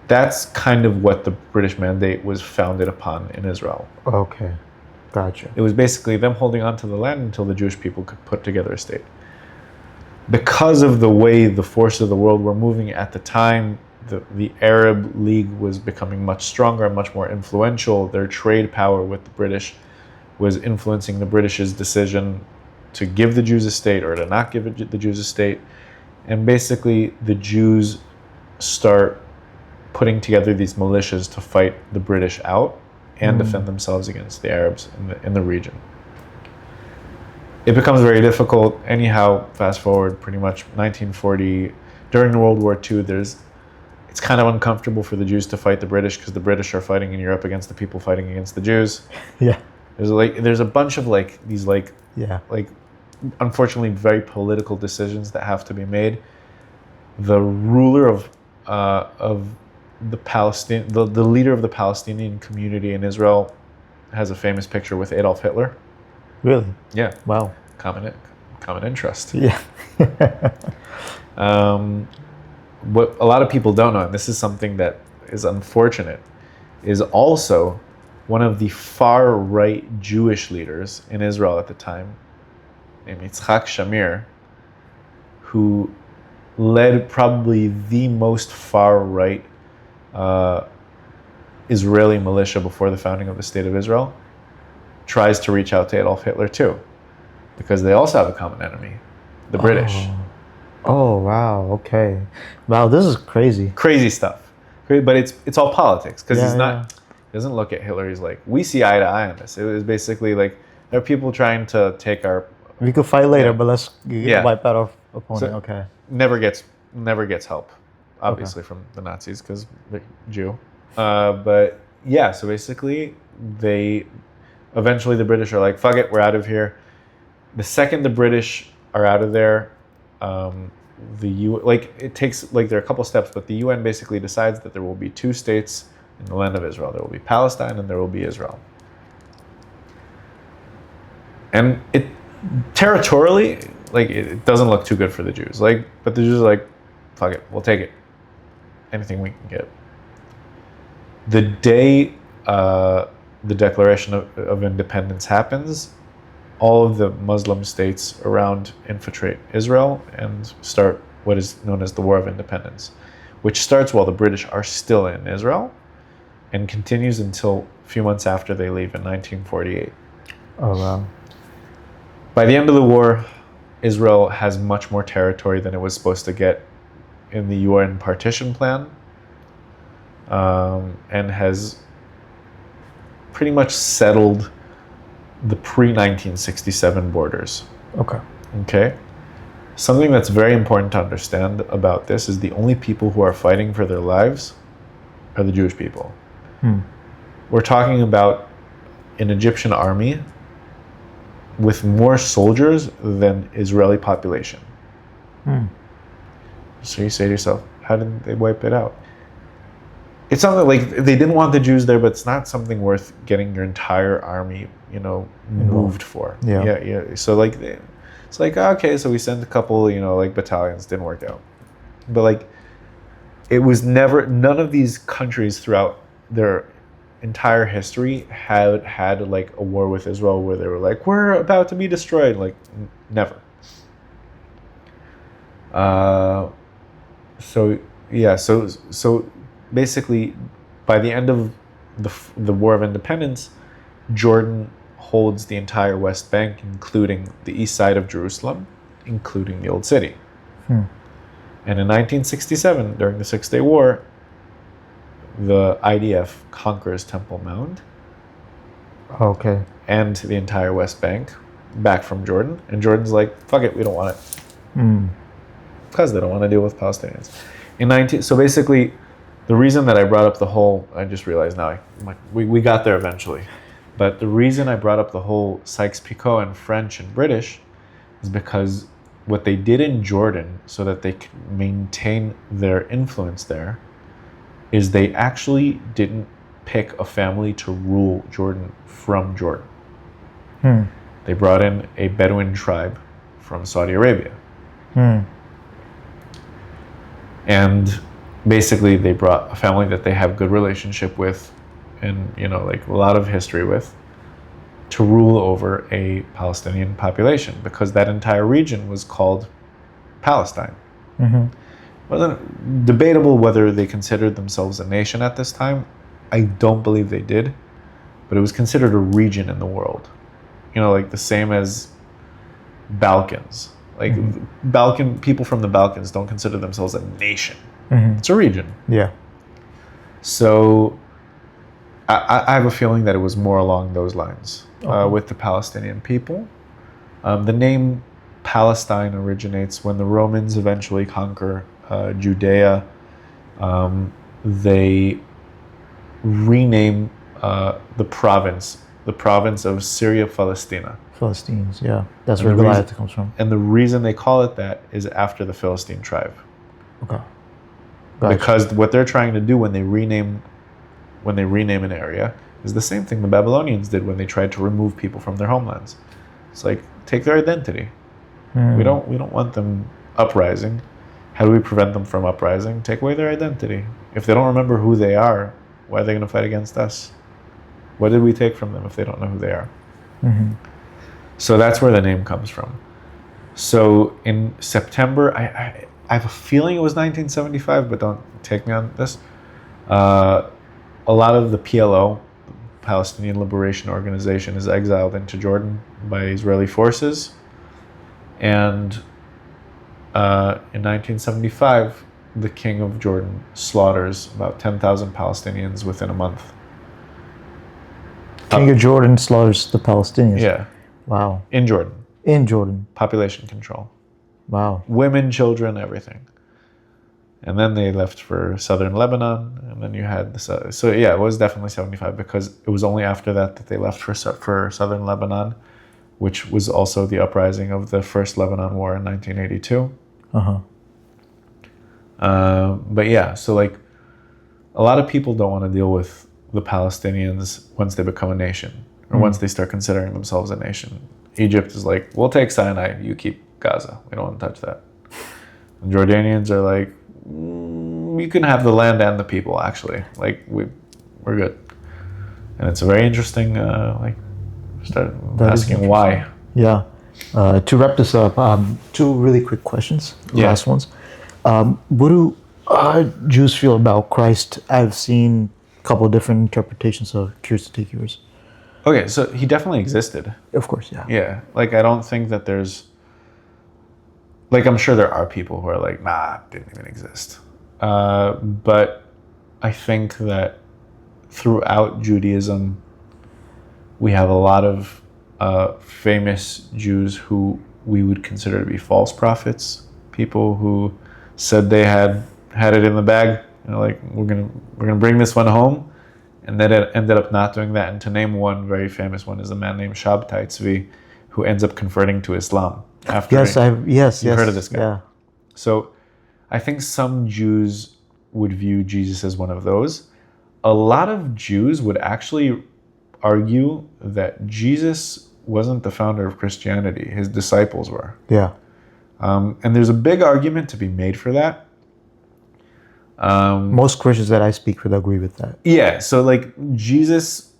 That's kind of what the British Mandate was founded upon in Israel. Okay, gotcha. It was basically them holding on to the land until the Jewish people could put together a state. Because of the way the forces of the world were moving at the time, the Arab League was becoming much stronger and much more influential. Their trade power with the British was influencing the British's decision to give the Jews a state or to not give the Jews a state. And basically the Jews start putting together these militias to fight the British out and defend themselves against the Arabs in the region. It becomes very difficult. Anyhow, fast forward pretty much 1940, during World War II, it's kind of uncomfortable for the Jews to fight the British because the British are fighting in Europe against the people fighting against the Jews. Yeah. There's a bunch of these yeah. Unfortunately very political decisions that have to be made. The ruler of the leader of the Palestinian community in Israel has a famous picture with Adolf Hitler. Really? Yeah. Wow. Common interest. Yeah. What a lot of people don't know, and this is something that is unfortunate, is also one of the far-right Jewish leaders in Israel at the time, named Yitzhak Shamir, who led probably the most far-right Israeli militia before the founding of the State of Israel, tries to reach out to Adolf Hitler too, because they also have a common enemy, the British. Oh, wow. Okay. Wow, this is crazy. Crazy stuff. But it's all politics, because he doesn't look at Hitler. He's like, we see eye to eye on this. It was basically like, there are people trying to take our... We could fight later, but let's wipe out our opponent. So, okay. Never gets help, obviously, from the Nazis, because they're Jew. But yeah, so basically, eventually the British are like, fuck it, we're out of here. The second the British are out of there, it takes, there are a couple steps, but the UN basically decides that there will be two states in the land of Israel. There will be Palestine and there will be Israel. And territorially, like it doesn't look too good for the Jews. Like, but the Jews are like, fuck it, we'll take it, anything we can get. The day the Declaration of Independence happens, all of the Muslim states around infiltrate Israel and start what is known as the War of Independence, which starts while the British are still in Israel and continues until a few months after they leave in 1948. Oh, wow. By the end of the war, Israel has much more territory than it was supposed to get in the UN partition plan, and has pretty much settled the pre-1967 borders. Okay. Okay? Something that's very important to understand about this is the only people who are fighting for their lives are the Jewish people. We're talking about an Egyptian army with more soldiers than Israeli population. So you say to yourself, how did they wipe it out? It's something like they didn't want the Jews there, but it's not something worth getting your entire army, moved for. Yeah. So like, it's like, okay, so we sent a couple, like battalions, didn't work out. But like, it was never, none of these countries throughout their entire history had like a war with Israel where they were like, we're about to be destroyed. Like, never. So basically, by the end of the War of Independence, Jordan holds the entire West Bank, including the east side of Jerusalem, including the Old City. And in 1967, during the Six-Day War, the IDF conquers Temple Mount. Okay. And the entire West Bank back from Jordan. And Jordan's like, fuck it, we don't want it. Because they don't want to deal with Palestinians. So basically, the reason that I brought up the whole, I just realized now, we got there eventually. But the reason I brought up the whole Sykes-Picot and French and British is because what they did in Jordan so that they could maintain their influence there is they actually didn't pick a family to rule Jordan from Jordan. They brought in a Bedouin tribe from Saudi Arabia. And basically they brought a family that they have good relationship with and, like a lot of history with, to rule over a Palestinian population because that entire region was called Palestine. It wasn't debatable whether they considered themselves a nation at this time. I don't believe they did, but it was considered a region in the world. Like the same as Balkans. Like people from the Balkans don't consider themselves a nation. It's a region. Yeah. So I have a feeling that it was more along those lines with the Palestinian people. The name Palestine originates when the Romans eventually conquer Judea. They rename the province of Syria Palestina. Philistines, yeah. That's where Goliath comes from. And the reason they call it that is after the Philistine tribe. Okay. Gotcha. Because what they're trying to do when they rename an area is the same thing the Babylonians did when they tried to remove people from their homelands. It's like, take their identity. We don't want them uprising. How do we prevent them from uprising? Take away their identity. If they don't remember who they are, why are they going to fight against us? What did we take from them if they don't know who they are? So that's where the name comes from. So in September, I have a feeling it was 1975, but don't take me on this. A lot of the PLO, Palestinian Liberation Organization, is exiled into Jordan by Israeli forces. And in 1975, the king of Jordan slaughters about 10,000 Palestinians within a month. King of Jordan slaughters the Palestinians. Yeah. Wow. In Jordan. In Jordan. Population control. Wow. Women, children, everything. And then they left for southern Lebanon, and then you had the... So yeah, it was definitely 75 because it was only after that they left for southern Lebanon, which was also the uprising of the First Lebanon War in 1982. But yeah, so like a lot of people don't want to deal with the Palestinians once they become a nation or once they start considering themselves a nation. Egypt is like, we'll take Sinai, you keep Gaza. We don't want to touch that. And Jordanians are like, you can have the land and the people, actually. Like, we're good. And it's a very interesting, start asking why. Yeah. To wrap this up, two really quick questions, last ones. What do Jews feel about Christ? I've seen a couple of different interpretations, so curious to take yours. Okay, so he definitely existed. Of course, yeah. Yeah, like I don't think that there's, like I'm sure there are people who are like, nah, didn't even exist. But I think that throughout Judaism, we have a lot of famous Jews who we would consider to be false prophets, people who said they had it in the bag, like we're gonna bring this one home, and then it ended up not doing that. And to name one very famous one is a man named Shabtai Tzvi, who ends up converting to Islam after. You've heard of this guy. Yeah. So I think some Jews would view Jesus as one of those. A lot of Jews would actually argue that Jesus wasn't the founder of Christianity. His disciples were. Yeah. And there's a big argument to be made for that. Most Christians that I speak with agree with that. Yeah. So like Jesus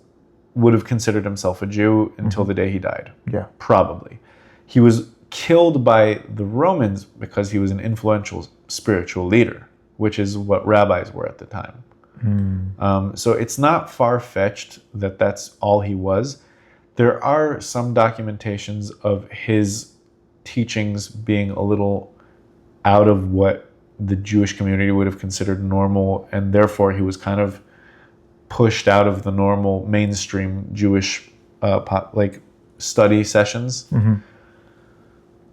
would have considered himself a Jew until the day he died. Yeah. Probably. He was killed by the Romans because he was an influential spiritual leader, which is what rabbis were at the time. So it's not far-fetched that that's all he was. There are some documentations of his teachings being a little out of what the Jewish community would have considered normal, and therefore he was kind of pushed out of the normal mainstream Jewish study sessions.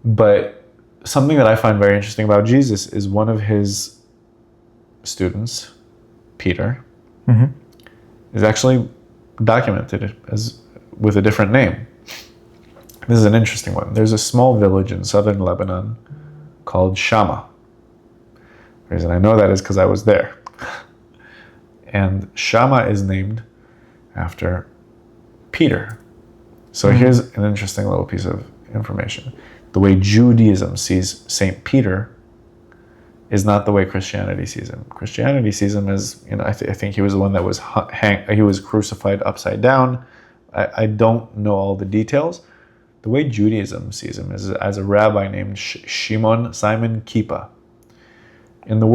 But something that I find very interesting about Jesus is one of his students, Peter, is actually documented as with a different name. This is an interesting one. There's a small village in southern Lebanon called Shammah. The reason I know that is because I was there. And Shammah is named after Peter. So here's an interesting little piece of information. The way Judaism sees Saint Peter is not the way Christianity sees him. Christianity sees him as, I think he was the one that was he was crucified upside down. I don't know all the details. The way Judaism sees him is as a rabbi named Simon Kippa. In the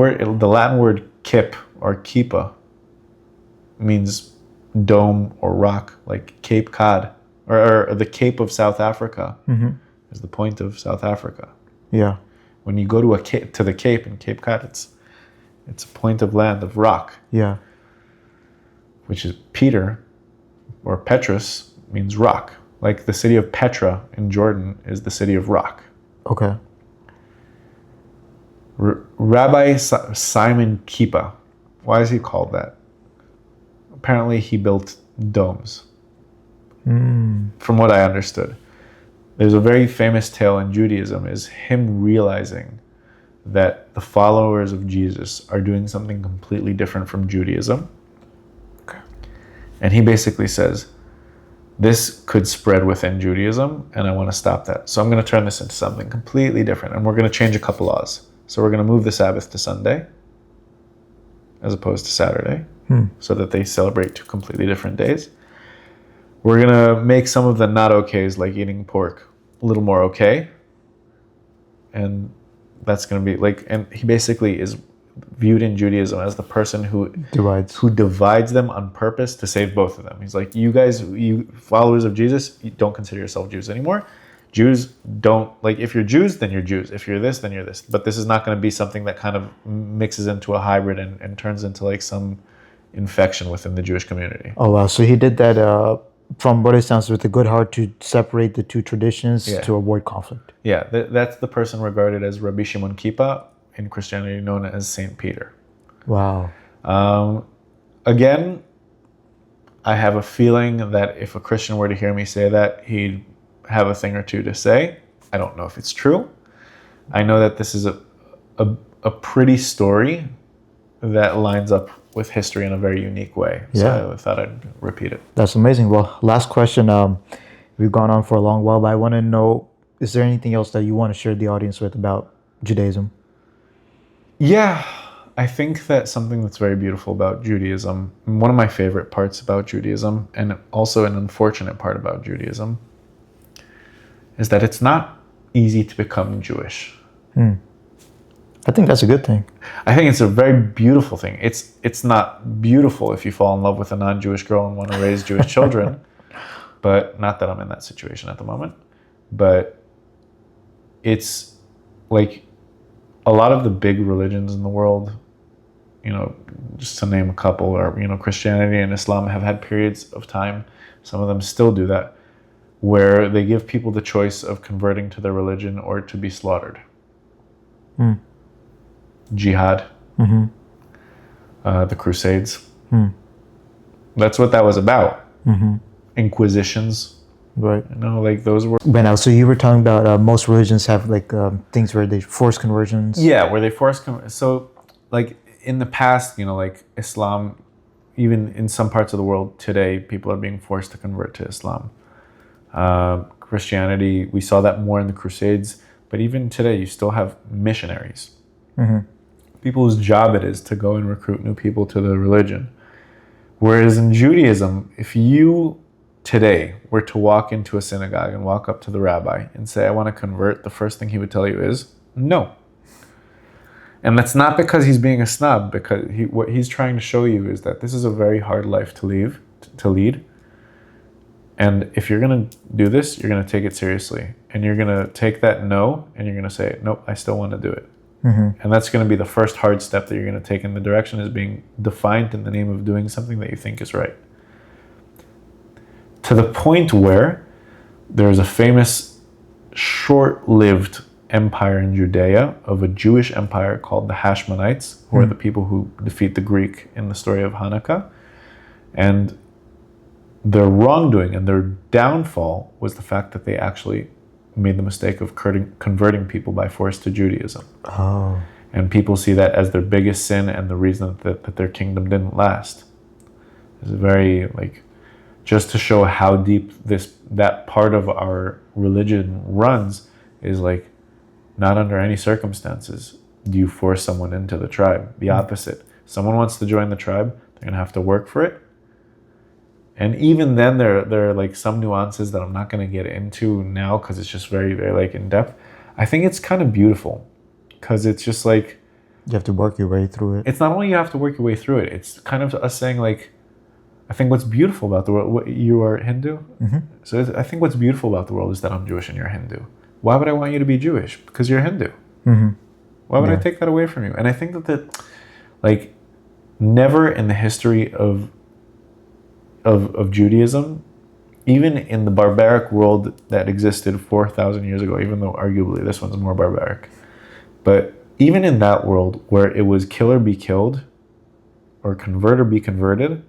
Latin word kip or kippa means dome or rock, like Cape Cod or the Cape of South Africa is the point of South Africa. Yeah. When you go to the Cape in Cape Cod, it's a point of land of rock. Yeah. Which is Peter, or Petrus, means rock. Like the city of Petra in Jordan is the city of rock. Okay. Rabbi Simon Kippa, why is he called that? Apparently he built domes. From what I understood. There's a very famous tale in Judaism is him realizing that the followers of Jesus are doing something completely different from Judaism. Okay. And he basically says, this could spread within Judaism, and I want to stop that. So I'm going to turn this into something completely different, and we're going to change a couple laws. So we're going to move the Sabbath to Sunday, as opposed to Saturday, so that they celebrate two completely different days. We're going to make some of the not okays, like eating pork, a little more okay. And that's going to be and he basically is viewed in Judaism as the person who divides them on purpose to save both of them. He's like, you followers of Jesus, you don't consider yourself Jews anymore. Jews don't, if you're Jews, then you're Jews. If you're this, then you're this. But this is not going to be something that kind of mixes into a hybrid and turns into some infection within the Jewish community. Oh, wow. So he did that from what it sounds with a good heart to separate the two traditions to avoid conflict. Yeah, that's the person regarded as Rabbi Shimon Kippa, in Christianity known as Saint Peter. Wow. Again, I have a feeling that if a Christian were to hear me say that, he'd have a thing or two to say. I don't know if it's true. I know that this is a pretty story that lines up with history in a very unique way. So I thought I'd repeat it. That's amazing. Well, last question. We've gone on for a long while, but I want to know is there anything else that you want to share the audience with about Judaism? Yeah, I think that something that's very beautiful about Judaism, one of my favorite parts about Judaism, and also an unfortunate part about Judaism, is that it's not easy to become Jewish. I think that's a good thing. I think it's a very beautiful thing. It's not beautiful if you fall in love with a non-Jewish girl and want to raise Jewish children, but not that I'm in that situation at the moment. But it's like a lot of the big religions in the world, you know, just to name a couple, or, you know, Christianity and Islam have had periods of time, some of them still do that, where they give people the choice of converting to their religion or to be slaughtered. Jihad, the Crusades. That's what that was about. Inquisitions. Right. You know, like those were... But now, so you were talking about most religions have like things where they force conversions. Yeah, where they force... So, like, in the past, you know, like Islam, even in some parts of the world today, people are being forced to convert to Islam. Christianity, we saw that more in the Crusades, but even today, you still have missionaries. People whose job it is to go and recruit new people to the religion. Whereas in Judaism, if you today were to walk into a synagogue and walk up to the rabbi and say, I want to convert, the first thing he would tell you is, no. And that's not because he's being a snob, because what he's trying to show you is that this is a very hard life to lead. And if you're going to do this, you're going to take it seriously. And you're going to take that no, and you're going to say, nope, I still want to do it. And that's going to be the first hard step that you're going to take in the direction is being defiant in the name of doing something that you think is right. To the point where there's a famous short-lived empire in Judea of a Jewish empire called the Hashmonites, who are the people who defeat the Greek in the story of Hanukkah. And their wrongdoing and their downfall was the fact that they actually made the mistake of converting people by force to Judaism. And people see that as their biggest sin and the reason that their kingdom didn't last. It's very, like, just to show how deep that part of our religion runs, is like, not under any circumstances do you force someone into the tribe. The opposite. Someone wants to join the tribe, they're going to have to work for it. And even then, there are like some nuances that I'm not going to get into now because it's just very, very like in depth. I think it's kind of beautiful because it's just like... You have to work your way through it. It's not only you have to work your way through it, it's kind of us saying like, I think what's beautiful about the world, you are Hindu? So I think what's beautiful about the world is that I'm Jewish and you're Hindu. Why would I want you to be Jewish? Because you're Hindu. Why would I take that away from you? And I think that like, never in the history of Judaism, even in the barbaric world that existed 4,000 years ago, even though arguably this one's more barbaric, but even in that world where it was kill or be killed, or convert or be converted,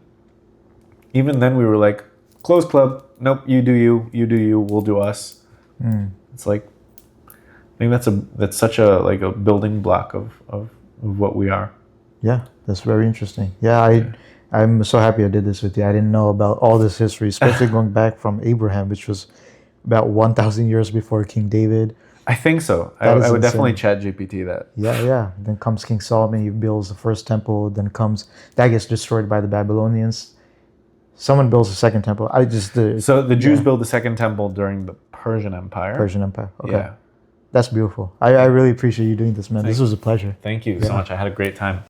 even then we were like, close club, nope, you do you, we'll do us. It's like, I think that's such a like a building block of what we are. Yeah, that's very interesting. Yeah, I'm so happy I did this with you. I didn't know about all this history, especially going back from Abraham, which was about 1,000 years before King David. I think so. I would definitely chat GPT that. Yeah. Then comes King Solomon, he builds the first temple. Then that gets destroyed by the Babylonians. Someone builds a second temple. So the Jews build the second temple during the Persian Empire. Okay. Yeah. That's beautiful. I really appreciate you doing this, man. This was a pleasure. Thank you so much. I had a great time.